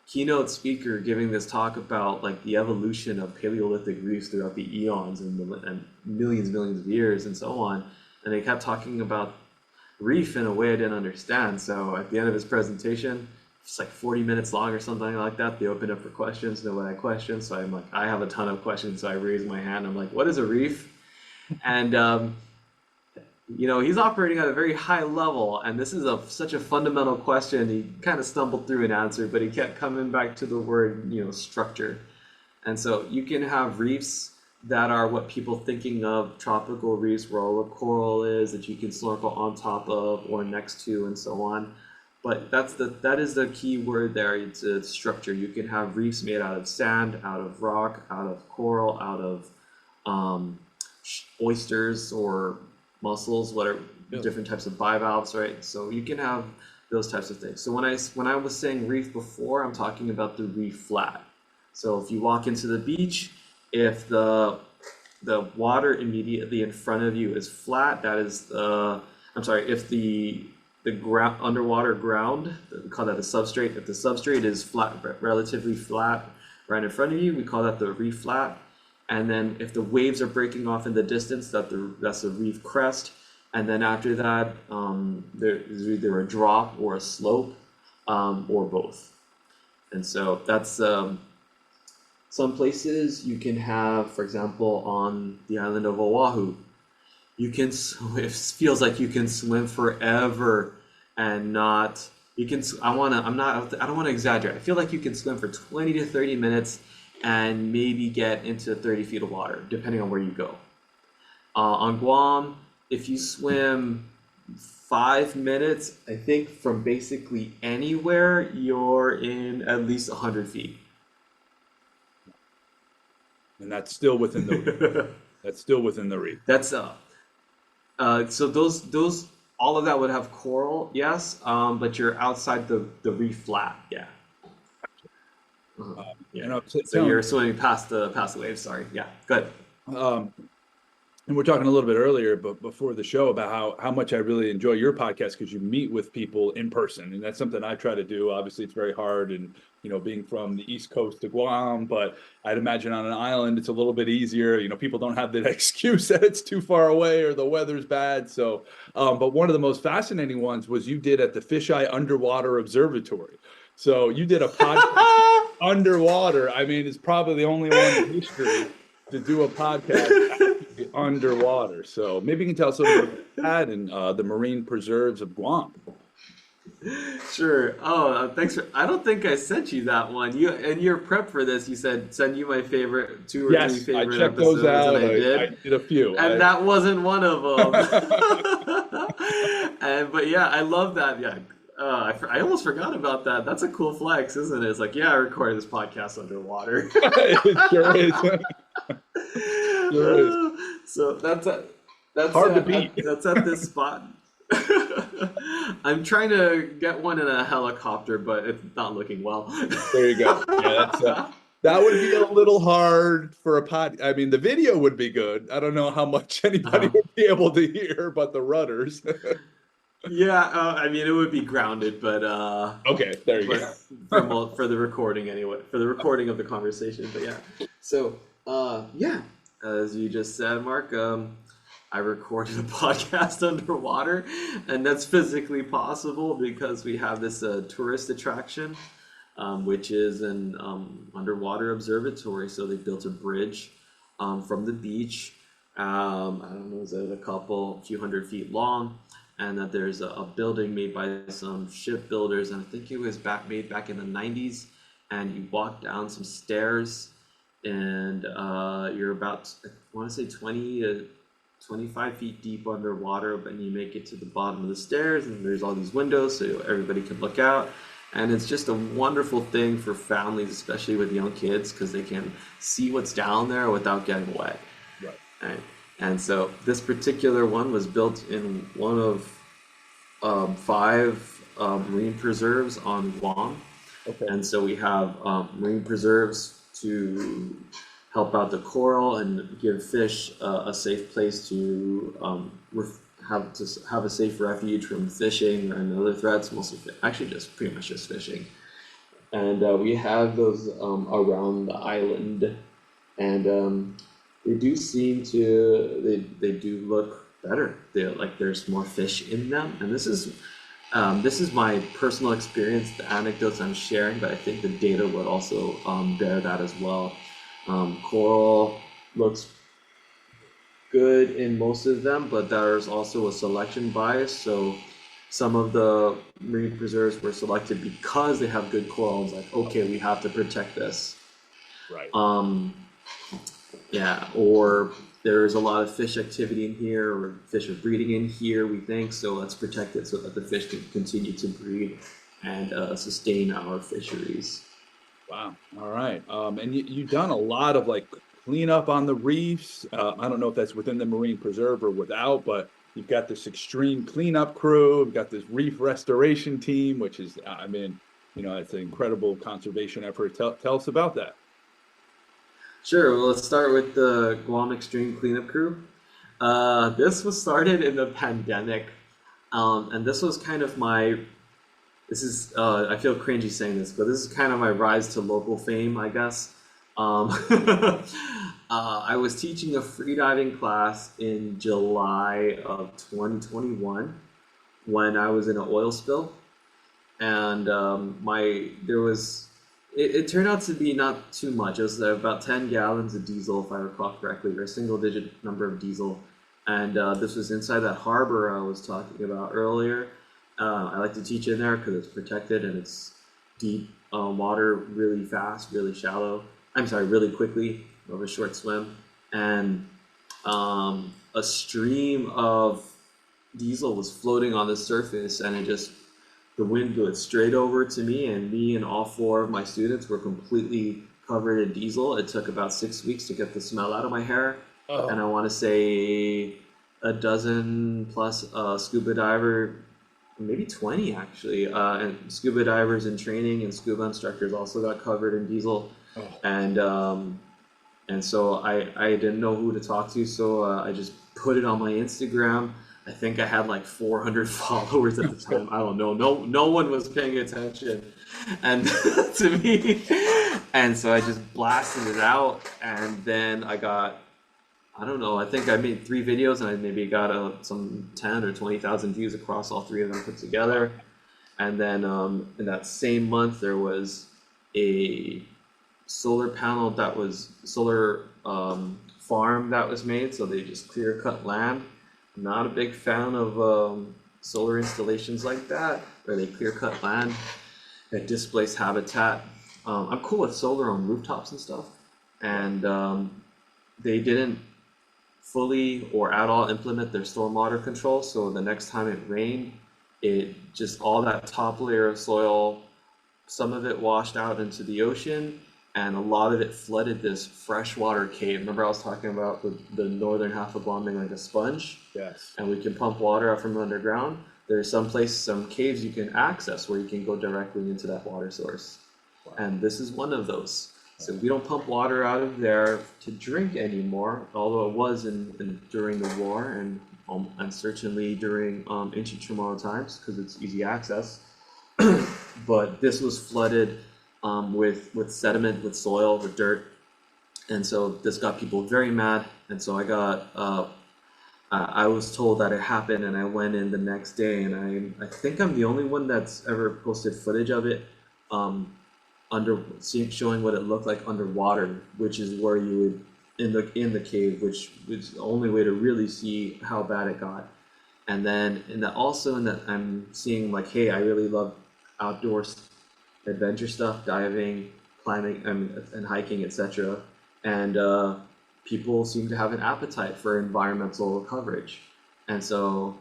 keynote speaker giving this talk about like the evolution of Paleolithic reefs throughout the eons and millions of years and so on, and they kept talking about reef in a way I didn't understand. So at the end of his presentation, it's like 40 minutes long or something like that. They opened up for questions. Nobody had questions. So I'm like, I have a ton of questions. So I raised my hand. I'm like, what is a reef? And, he's operating at a very high level. And this is such a fundamental question. He kind of stumbled through an answer, but he kept coming back to the word, structure. And so you can have reefs that are what people thinking of tropical reefs where all the coral is that you can snorkel on top of or next to and so on. But that is the key word there. It's a structure. You can have reefs made out of sand, out of rock, out of coral, out of oysters or mussels, whatever, different types of bivalves, right? So you can have those types of things. So when I was saying reef before, I'm talking about the reef flat. So if you walk into the beach, if the water immediately in front of you is flat, that is if the ground, underwater ground, we call that a substrate. If the substrate is flat, relatively flat, right in front of you, we call that the reef flat. And then if the waves are breaking off in the distance, that's a reef crest. And then after that, there's either a drop or a slope, or both. And so that's some places you can have, for example, on the island of Oahu, you can swim, it feels like you can swim forever and not, you can, I don't want to exaggerate. I feel like you can swim for 20 to 30 minutes and maybe get into 30 feet of water, depending on where you go. On Guam, if you swim 5 minutes, I think from basically anywhere, you're in at least 100 feet. And that's still within the that's still within the reef. That's so those all of that would have coral, yes, but you're outside the reef flat, yeah. Yeah. So you're swimming past the waves. Sorry, yeah, good. And we're talking a little bit earlier, but before the show, about how much I really enjoy your podcast because you meet with people in person, and that's something I try to do. Obviously, it's very hard, and being from the East Coast to Guam, but I'd imagine on an island it's a little bit easier. People don't have that excuse that it's too far away or the weather's bad. So, but one of the most fascinating ones was you did at the Fisheye Underwater Observatory. So you did a podcast underwater. I mean, it's probably the only one in history to do a podcast underwater. So maybe you can tell us a little bit about that and the marine preserves of Guam. Sure. Oh, thanks for. I don't think I sent you that one. You in your prep for this, you said send you my favorite 2 or 3 favorite I checked episodes, those out. and I did a few, and that wasn't one of them. But yeah, I love that. Yeah. I almost forgot about that. That's a cool flex, isn't it? It's like, yeah, I recorded this podcast underwater. It sure is. Sure is. So that's hard to beat. That's at this spot. I'm trying to get one in a helicopter, but it's not looking well. There you go. Yeah, that would be a little hard for a pod. I mean, the video would be good. I don't know how much anybody would be able to hear, but the rudders. Yeah, I mean, it would be grounded, but okay, there you go. For the recording anyway, for the recording of the conversation. But yeah, so yeah, as you just said, Mark, I recorded a podcast underwater, and that's physically possible because we have this tourist attraction, which is an underwater observatory. So they built a bridge from the beach. I don't know, is it a few hundred feet long? And that there's a building made by some shipbuilders, and I think it was made back in the 90s. And you walk down some stairs, and you're about, I want to say 20 to 25 feet deep underwater, but you make it to the bottom of the stairs, and there's all these windows so everybody can look out. And it's just a wonderful thing for families, especially with young kids, because they can see what's down there without getting wet. Right. And so this particular one was built in one of 5 marine preserves on Guam. Okay. And so we have marine preserves to help out the coral and give fish a safe place to have a safe refuge from fishing and other threats, actually just pretty much just fishing. And we have those around the island, and they do seem to, they do look better. There's more fish in them. And this is my personal experience, the anecdotes I'm sharing, but I think the data would also bear that as well. Coral looks good in most of them, but there's also a selection bias. So some of the marine preserves were selected because they have good coral. It's like, okay, we have to protect this. Right. Yeah, or there's a lot of fish activity in here, or fish are breeding in here, we think, so let's protect it so that the fish can continue to breed and sustain our fisheries. Wow. All right. And you've done a lot of like cleanup on the reefs. I don't know if that's within the marine preserve or without, but you've got this extreme cleanup crew. You've got this reef restoration team, which is, I mean, it's an incredible conservation effort. Tell us about that. Sure, well, let's start with the Guam Extreme Cleanup Crew. This was started in the pandemic, and this was kind of I feel cringy saying this, but this is kind of my rise to local fame, I guess. I was teaching a freediving class in July of 2021 when I was in an oil spill, and it turned out to be not too much. It was about 10 gallons of diesel, if I recall correctly, or a single digit number of diesel. And this was inside that harbor I was talking about earlier. I like to teach in there because it's protected and it's deep water, really fast, really shallow. I'm sorry, really quickly, of a short swim. And a stream of diesel was floating on the surface, and the wind blew it straight over to me, and all four of my students were completely covered in diesel. It took about 6 weeks to get the smell out of my hair. Oh. And I want to say a dozen plus scuba diver, maybe 20 actually, and scuba divers in training and scuba instructors also got covered in diesel. Oh. And so I didn't know who to talk to, so I just put it on my Instagram. I think I had like 400 followers at the time. I don't know. No one was paying attention, and to me, and so I just blasted it out. And then I don't know. I think I made 3 videos, and I maybe got some 10 or 20,000 views across all 3 of them put together. And then in that same month, there was a solar farm that was made. So they just clear cut land. Not a big fan of solar installations like that, where they clear cut land and displace habitat. I'm cool with solar on rooftops and stuff, and they didn't fully or at all implement their stormwater control. So the next time it rained, it just all that top layer of soil, some of it washed out into the ocean, and a lot of it flooded this freshwater cave. Remember I was talking about the northern half of Guam being like a sponge? Yes. And we can pump water out from underground. There's some caves you can access where you can go directly into that water source. Wow. And this is one of those. So we don't pump water out of there to drink anymore, although it was during the war and certainly during ancient Chamorro times because it's easy access. But this was flooded with sediment, with soil, with dirt, and so this got people very mad. And so I was told that it happened, and I went in the next day, and I think I'm the only one that's ever posted footage of it, showing what it looked like underwater, which is where you would in the cave, which was the only way to really see how bad it got. And then I'm seeing like, hey, I really love outdoors adventure stuff, diving, climbing, and hiking, etc. And people seem to have an appetite for environmental coverage. And so,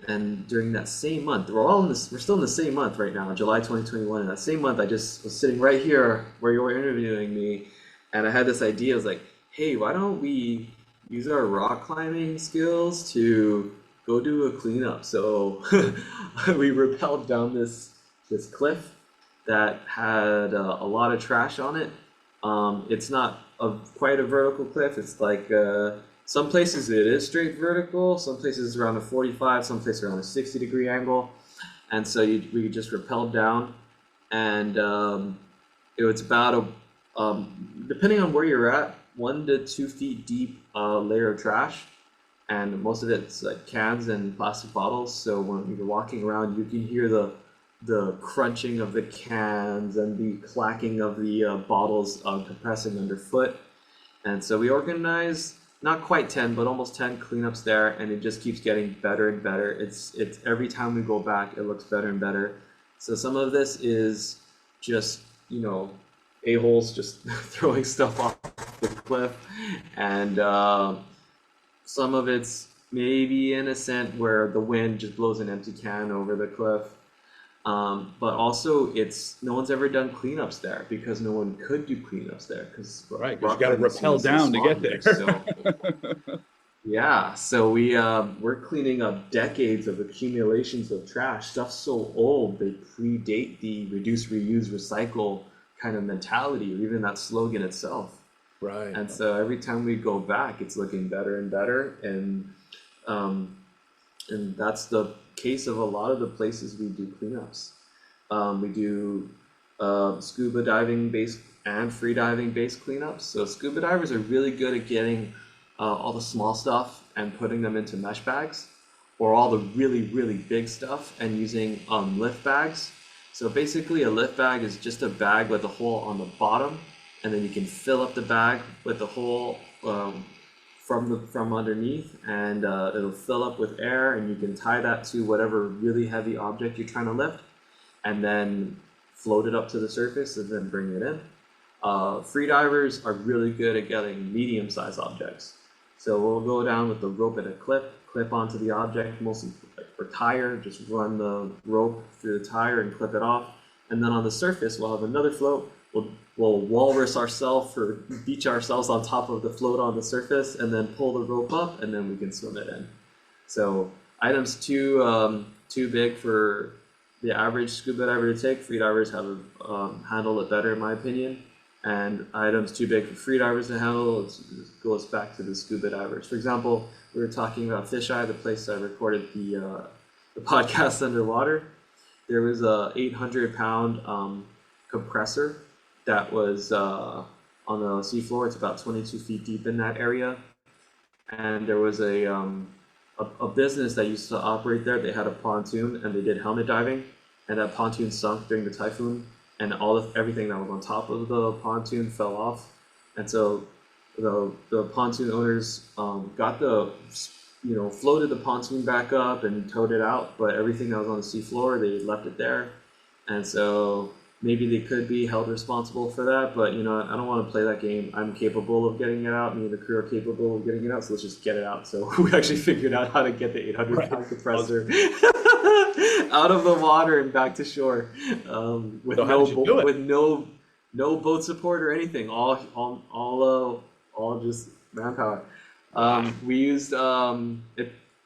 during that same month, we're still in the same month right now, July 2021. And that same month, I just was sitting right here where you were interviewing me, and I had this idea. I was like, hey, why don't we use our rock climbing skills to go do a cleanup? So we rappelled down this cliff that had a lot of trash on it. It's not quite a vertical cliff. It's like some places it is straight vertical, some places around a 45, some places around a 60-degree angle. And so we just rappelled down, and it was about depending on where you're at, 1 to 2 feet deep layer of trash. And most of it's like cans and plastic bottles. So when you're walking around, you can hear the crunching of the cans and the clacking of the bottles compressing underfoot. And so we organized not quite 10, but almost 10 cleanups there, and it just keeps getting better and better. It's every time we go back, it looks better and better. So some of this is just, a-holes just throwing stuff off the cliff, and Some of it's maybe innocent where the wind just blows an empty can over the cliff. But also, it's no one's ever done cleanups there because no one could do cleanups there because Right, because you rock got to climbing scene rappel is so down to small get here. there. So yeah, so we're cleaning up decades of accumulations of trash. Stuff's so old they predate the reduce, reuse, recycle kind of mentality, or even that slogan itself. Right. And so every time we go back, it's looking better and better, um, and that's the case of a lot of the places we do cleanups. We do scuba diving based and free diving based cleanups. So scuba divers are really good at getting all the small stuff and putting them into mesh bags, or all the really, really big stuff and using lift bags. So basically a lift bag is just a bag with a hole on the bottom, and then you can fill up the bag with the hole from underneath, and it'll fill up with air, and you can tie that to whatever really heavy object you're trying to lift, and then float it up to the surface and then bring it in. Free divers are really good at getting medium-sized objects. So we'll go down with the rope and a clip onto the object, mostly for tire, just run the rope through the tire and clip it off. And then on the surface, we'll have another float. We'll walrus ourselves or beach ourselves on top of the float on the surface and then pull the rope up, and then we can swim it in. So items too big for the average scuba diver to take. Free divers have handled it better in my opinion. And items too big for free divers to handle, it goes back to the scuba divers. For example, we were talking about Fisheye, the place I recorded the podcast underwater. There was a 800-pound compressor that was on the seafloor. It's about 22 feet deep in that area. And there was a business that used to operate there. They had a pontoon and they did helmet diving, and that pontoon sunk during the typhoon, and everything that was on top of the pontoon fell off. And so the pontoon owners got floated the pontoon back up and towed it out, but everything that was on the seafloor, they left it there. And so maybe they could be held responsible for that, but I don't want to play that game. I'm capable of getting it out. Me and the crew are capable of getting it out, so let's just get it out. So we actually figured out how to get the 800-pound compressor out of the water and back to shore, with no boat support or anything. All just manpower. We used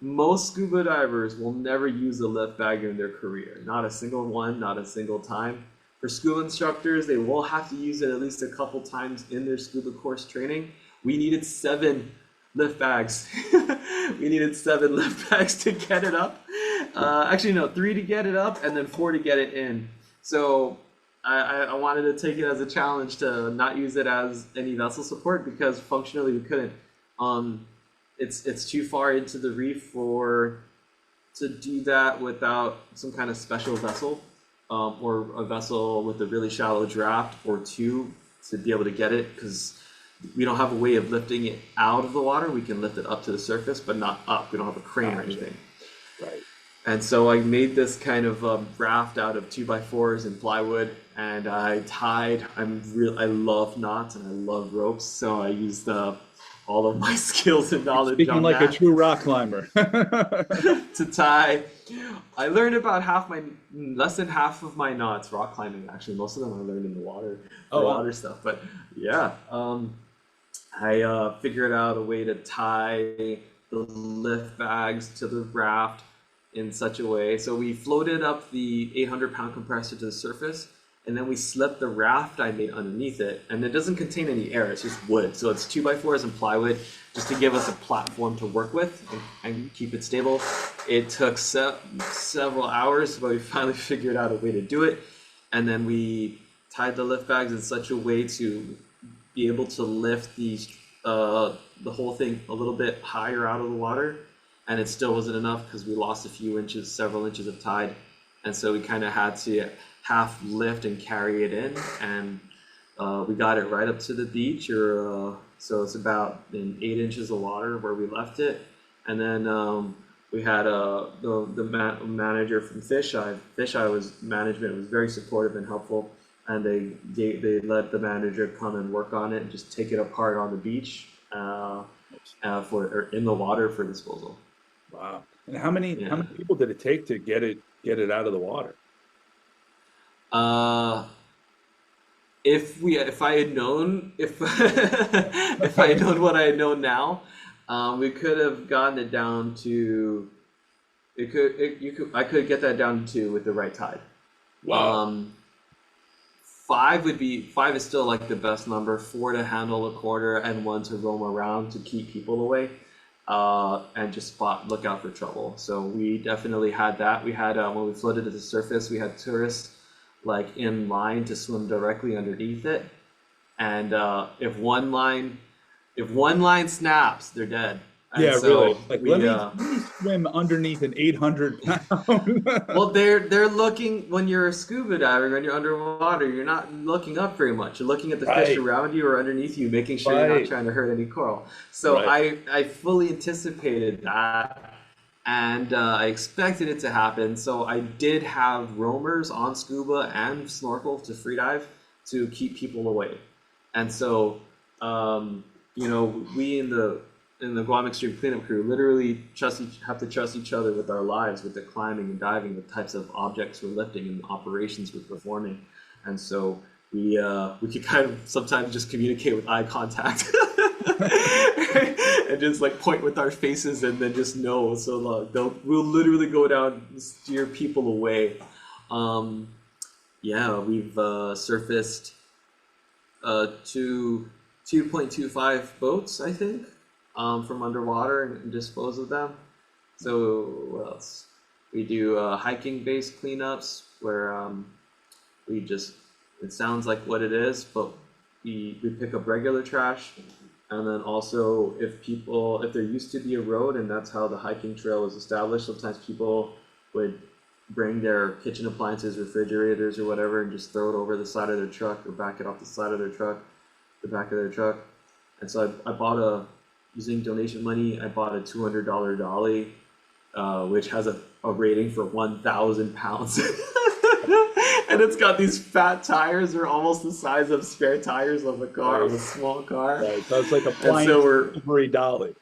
most scuba divers will never use a lift bag in their career. Not a single one, not a single time. For scuba instructors, they will have to use it at least a couple times in their scuba course training. We needed 7 lift bags. We needed 7 lift bags to get it up. Actually, no, 3 to get it up and then 4 to get it in. So I wanted to take it as a challenge to not use it as any vessel support because functionally we couldn't. It's too far into the reef to do that without some kind of special vessel, or a vessel with a really shallow draft or 2 to be able to get it, because we don't have a way of lifting it out of the water. We can lift it up to the surface, but not up. We don't have a crane or anything. Right. And so I made this kind of raft out of 2x4s and plywood, and I tied. I love knots and I love ropes, so I used all of my skills and knowledge. Speaking like a true rock climber. To tie. I learned about less than half of my knots rock climbing. Actually, most of them I learned in the water, water stuff. But yeah, I figured out a way to tie the lift bags to the raft in such a way. So we floated up the 800-pound compressor to the surface, and then we slipped the raft I made underneath it, and it doesn't contain any air, it's just wood. So it's 2x4s and plywood, just to give us a platform to work with and keep it stable. It took several hours, but we finally figured out a way to do it. And then we tied the lift bags in such a way to be able to lift the whole thing a little bit higher out of the water. And it still wasn't enough because we lost several inches of tide. And so we kind of had to half lift and carry it in, and we got it right up to the beach, so it's about in 8 inches of water where we left it. And then we had the manager from Fisheye. Management was very supportive and helpful, and they let the manager come and work on it and just take it apart on the beach. for or in the water for disposal. Wow. And how many Yeah. people did it take to get it out of the water? Uh, if I had known if I had known what I know now, we could have gotten it down to I could get that down to 2 with the right tide. Wow. Um, five is still like the best number. 4 to handle a quarter and 1 to roam around to keep people away, and just look out for trouble. So we definitely had that. We had when we floated to the surface, we had tourists like in line to swim directly underneath it, and if one line snaps, they're dead. And Yeah, so really. Like, we let me swim underneath an 800-pound. well, they're looking when you're scuba diving, when you're underwater, you're not looking up very much. You're looking at the fish Right, around you or underneath you, making sure you're not right, trying to hurt any coral. So right. I fully anticipated that, and I expected it to happen. So I did have roamers on scuba and snorkel to free dive to keep people away. And so, we in the Guam Extreme Cleanup Crew literally have to trust each other with our lives, with the climbing and diving, the types of objects we're lifting and operations we're performing. And so we could kind of sometimes just communicate with eye contact and just like point with our faces and then just know. So we'll literally go down and steer people away. Yeah, we've surfaced 2.25 boats, I think, from underwater and dispose of them. So what else? We do hiking-based cleanups where we just, it sounds like what it is, but we pick up regular trash. And then also if there used to be a road and that's how the hiking trail was established, sometimes people would bring their kitchen appliances, refrigerators or whatever, and just throw it over the side of their truck or back it off the side of their truck, the back of their truck. And so I bought using donation money, I bought a $200 dolly, which has a rating for 1,000 pounds. And it's got these fat tires. They're almost the size of spare tires of a car, of a small car. Right. So it's like a And flying so delivery dolly.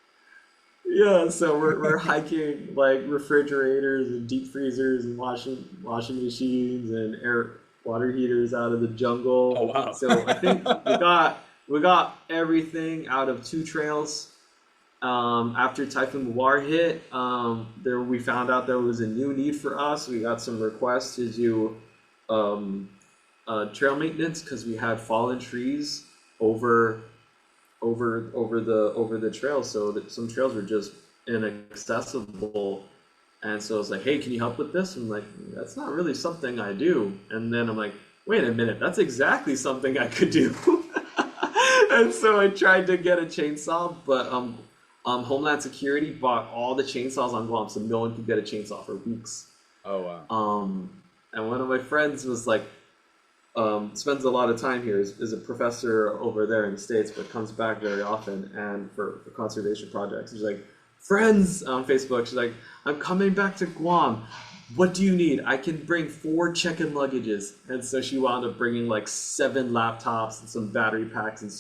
we're hiking like refrigerators and deep freezers and washing machines and water heaters out of the jungle. Oh wow. So I think we got everything out of 2 trails. After Typhoon Mawar hit, we found out there was a new need for us. We got some requests to do trail maintenance because we had fallen trees over the trail, so that some trails were just inaccessible. And so I was like, hey, can you help with this? I'm like, that's not really something I do. And then I'm like, wait a minute, that's exactly something I could do. And so I tried to get a chainsaw, but Homeland Security bought all the chainsaws on Guam, so no one could get a chainsaw for weeks. Oh wow. And one of my friends was like, spends a lot of time here, is a professor over there in the States, but comes back very often and for conservation projects. She's like, friends on Facebook, she's like, I'm coming back to Guam. What do you need? I can bring 4 check-in luggages. And so she wound up bringing like 7 laptops and some battery packs and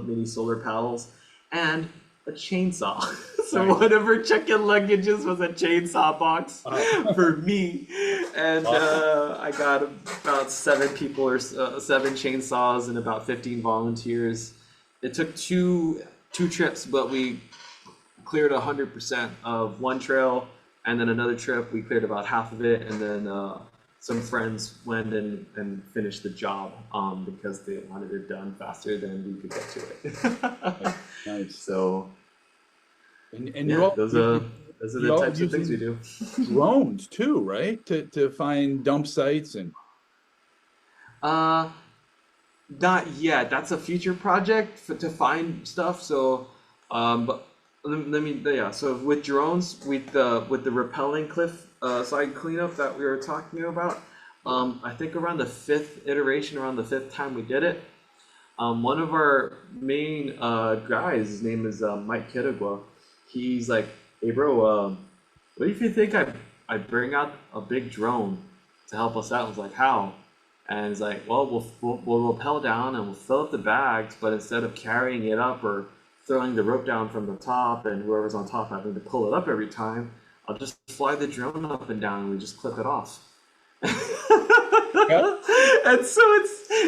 mini solar panels and a chainsaw. So one of her check-in luggages was a chainsaw box for me. And I got about 7 people or 7 chainsaws and about 15 volunteers. It took two trips, but we cleared 100% of one trail. And then another trip, we cleared about half of it, and then some friends went and finished the job because they wanted it done faster than we could get to it. Nice. So, And yeah, you all, those are the types of things we do. drones too, right? To find dump sites and. Not yet. That's a future project to find stuff. So, but So with drones, with the rappelling cliff side cleanup that we were talking about, I think around the 5th iteration, around the 5th time we did it, one of our main guys, his name is Mike Kitagwa. He's like, hey bro, what if you think I bring out a big drone to help us out? I was like, how? And he's like, well, we'll rappel down and we'll fill up the bags, but instead of carrying it up or throwing the rope down from the top and whoever's on top having to pull it up every time, I'll just fly the drone up and down and we just clip it off. Yep. And so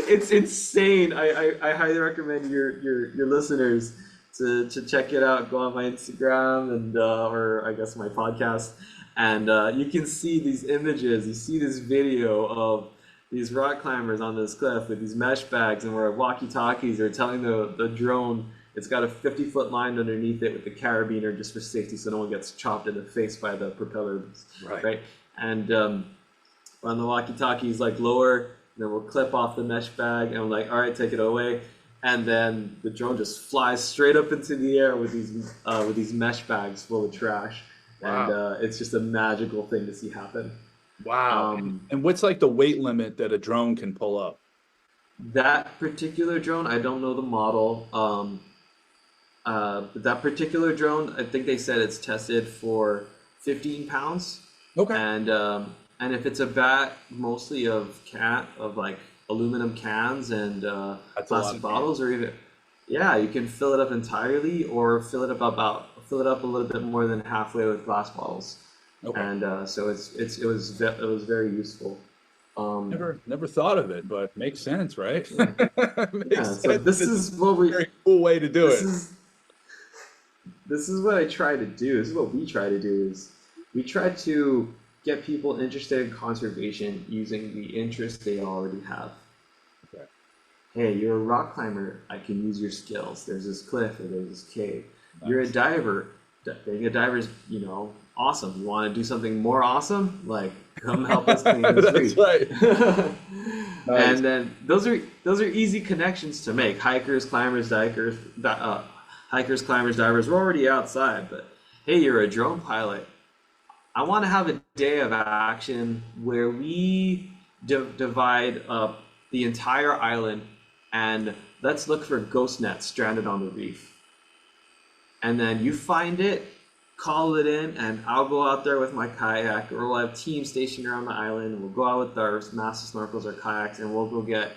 it's insane. I highly recommend your listeners to check it out. Go on my Instagram and or I guess my podcast, and you can see these images. You see this video of these rock climbers on this cliff with these mesh bags, and where walkie-talkies are telling the drone it's got a 50-foot line underneath it with the carabiner just for safety, so no one gets chopped in the face by the propellers, right? And on the walkie-talkies, like lower, then we'll clip off the mesh bag, and I'm like, all right, take it away, and then the drone just flies straight up into the air with these mesh bags full of trash, Wow. and it's just a magical thing to see happen. Wow. And what's like the weight limit that a drone can pull up? That particular drone, I don't know the model. But that particular drone, I think they said it's tested for 15 pounds. Okay. And if it's a bat mostly of like aluminum cans and plastic bottles, or even you can fill it up entirely or fill it up a little bit more than halfway with glass bottles. Okay. And so it was very useful. Never thought of it, but makes sense, right? Yeah. So this is what we very cool way to do it. This is what I try to do. This is what we try to do. Is we try to get people interested in conservation using the interest they already have. Okay. Hey, you're a rock climber. I can use your skills. There's this cliff or there's this cave. Nice. You're a diver. Being a diver is, awesome. You want to do something more awesome? Like, come help us clean this reef. That's right. Nice. And then those are easy connections to make. Hikers, climbers, divers. We're already outside, but hey, you're a drone pilot. I want to have a day of action where we divide up the entire island and let's look for ghost nets stranded on the reef. And then you find it, call it in, and I'll go out there with my kayak, or we'll have teams stationed around the island. We'll go out with our massive snorkels or kayaks, and we'll go get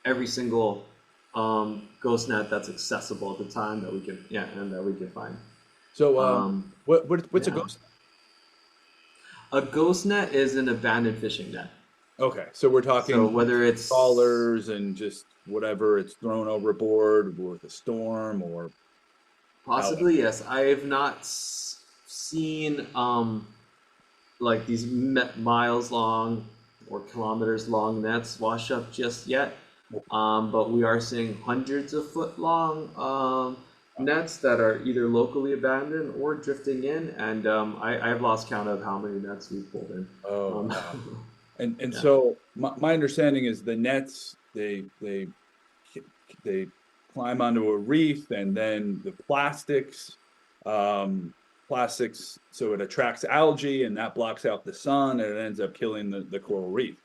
every single ghost net that's accessible at the time that we can find. So, what's a ghost net? A ghost net is an abandoned fishing net. Okay, so we're talking whether it's trawlers and just whatever, it's thrown overboard with a storm or possibly, yes. I have not seen like these miles long or kilometers long nets wash up just yet, but we are seeing hundreds of foot long nets that are either locally abandoned or drifting in, and I have lost count of how many nets we've pulled in. Wow. And so my understanding is the nets they climb onto a reef, and then the plastics so it attracts algae and that blocks out the sun and it ends up killing the coral reef.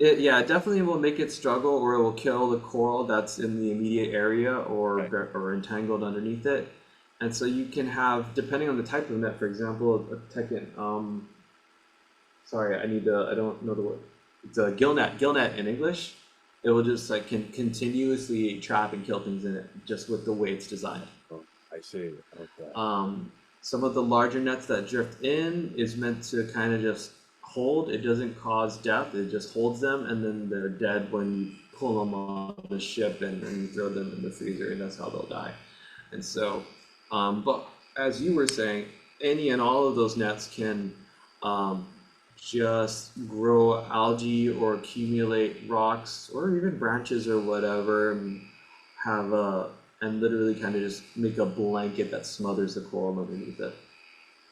It definitely will make it struggle, or it will kill the coral that's in the immediate area or entangled underneath it. And so you can have, depending on the type of net, for example, I don't know the word. It's a gill net in English. It will just can continuously trap and kill things in it just with the way it's designed. Oh, I see. Okay. Some of the larger nets that drift in is meant to kind of just hold. It doesn't cause death. It just holds them, and then they're dead when you pull them on the ship and you throw them in the freezer, and that's how they'll die. And so, but as you were saying, any and all of those nets can just grow algae or accumulate rocks or even branches or whatever, and and literally kind of just make a blanket that smothers the coral underneath it.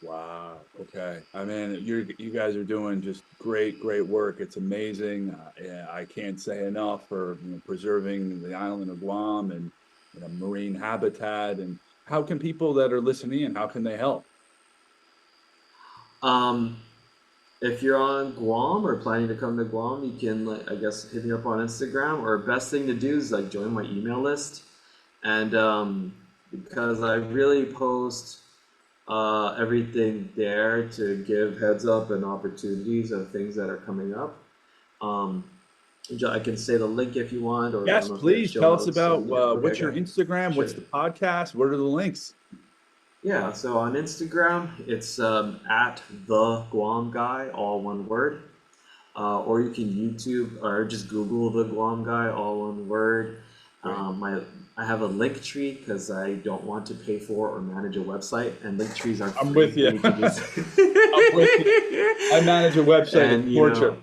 Wow. Okay. I mean, you guys are doing just great work. It's amazing. I can't say enough for preserving the island of Guam and marine habitat. And how can people that are listening in, how can they help? If you're on Guam or planning to come to Guam, you can, I guess, hit me up on Instagram. Or best thing to do is join my email list, and because I really post everything there to give heads up and opportunities of things that are coming up. I can say the link if you want, or I Yes, don't know if you have please show tell us notes. So about yeah, okay, what's your okay. Instagram, Sure. what's the podcast, what are the links? Yeah, so on Instagram, it's at the Guam guy, all one word. Or you can YouTube or just Google the Guam guy, all one word. Great. I have a link tree because I don't want to pay for or manage a website, and link trees are I'm free, with you. and you can use. I'm with you. I manage a website. And It's torture.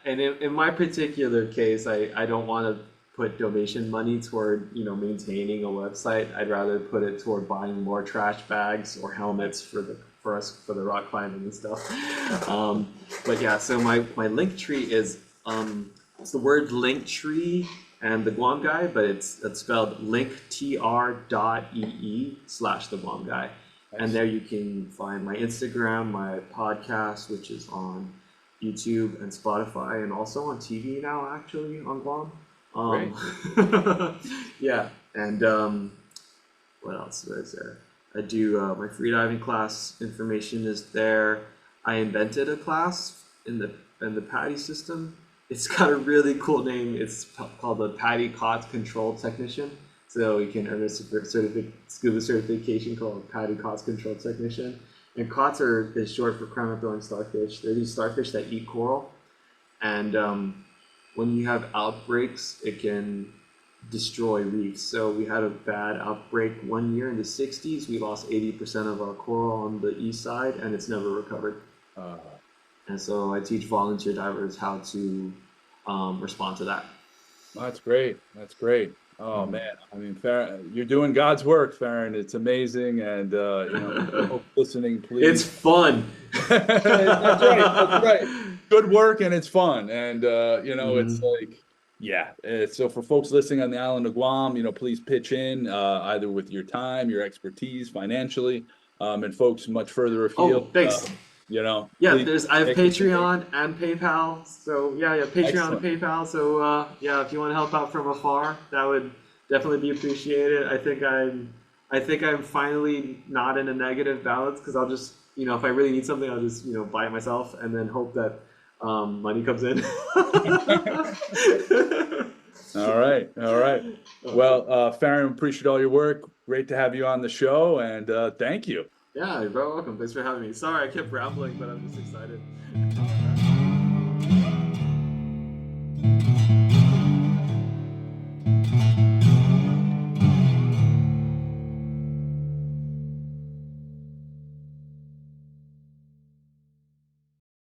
and in my particular case, I don't want to put donation money toward maintaining a website. I'd rather put it toward buying more trash bags or helmets for us for the rock climbing and stuff. But yeah, so my link tree is it's the word link tree and the Guam guy, but it's spelled linktr.ee/the Guam guy. And there you can find my Instagram, my podcast, which is on YouTube and Spotify, and also on TV now, actually, on Guam. Great. Yeah, and what else is there? I do my freediving class information is there. I invented a class in the PADI system. It's got a really cool name. It's called the PADI COTS Control Technician. So you can earn a scuba certification called PADI COTS Control Technician. And COTS is short for crown-throwing starfish. They're these starfish that eat coral. And when you have outbreaks, it can destroy reefs. So we had a bad outbreak one year in the 60s. We lost 80% of our coral on the east side, and it's never recovered. And so I teach volunteer divers how to respond to that. That's great. That's great. Oh man, I mean, Farron, you're doing God's work, Farron. It's amazing, and hope listening, please. It's fun. That's right. That's right. Good work, and it's fun, and it's like, yeah. So for folks listening on the island of Guam, please pitch in either with your time, your expertise, financially, and folks much further afield. Oh, thanks. Yeah, I have Patreon and PayPal. So yeah, Patreon Excellent. and PayPal. So yeah, if you want to help out from afar, that would definitely be appreciated. I think I'm finally not in a negative balance because I'll just if I really need something, I'll just buy it myself and then hope that money comes in. All right. Well, Farron, appreciate all your work. Great to have you on the show, and thank you. Yeah, you're very welcome. Thanks for having me. Sorry, I kept rambling, but I'm just excited.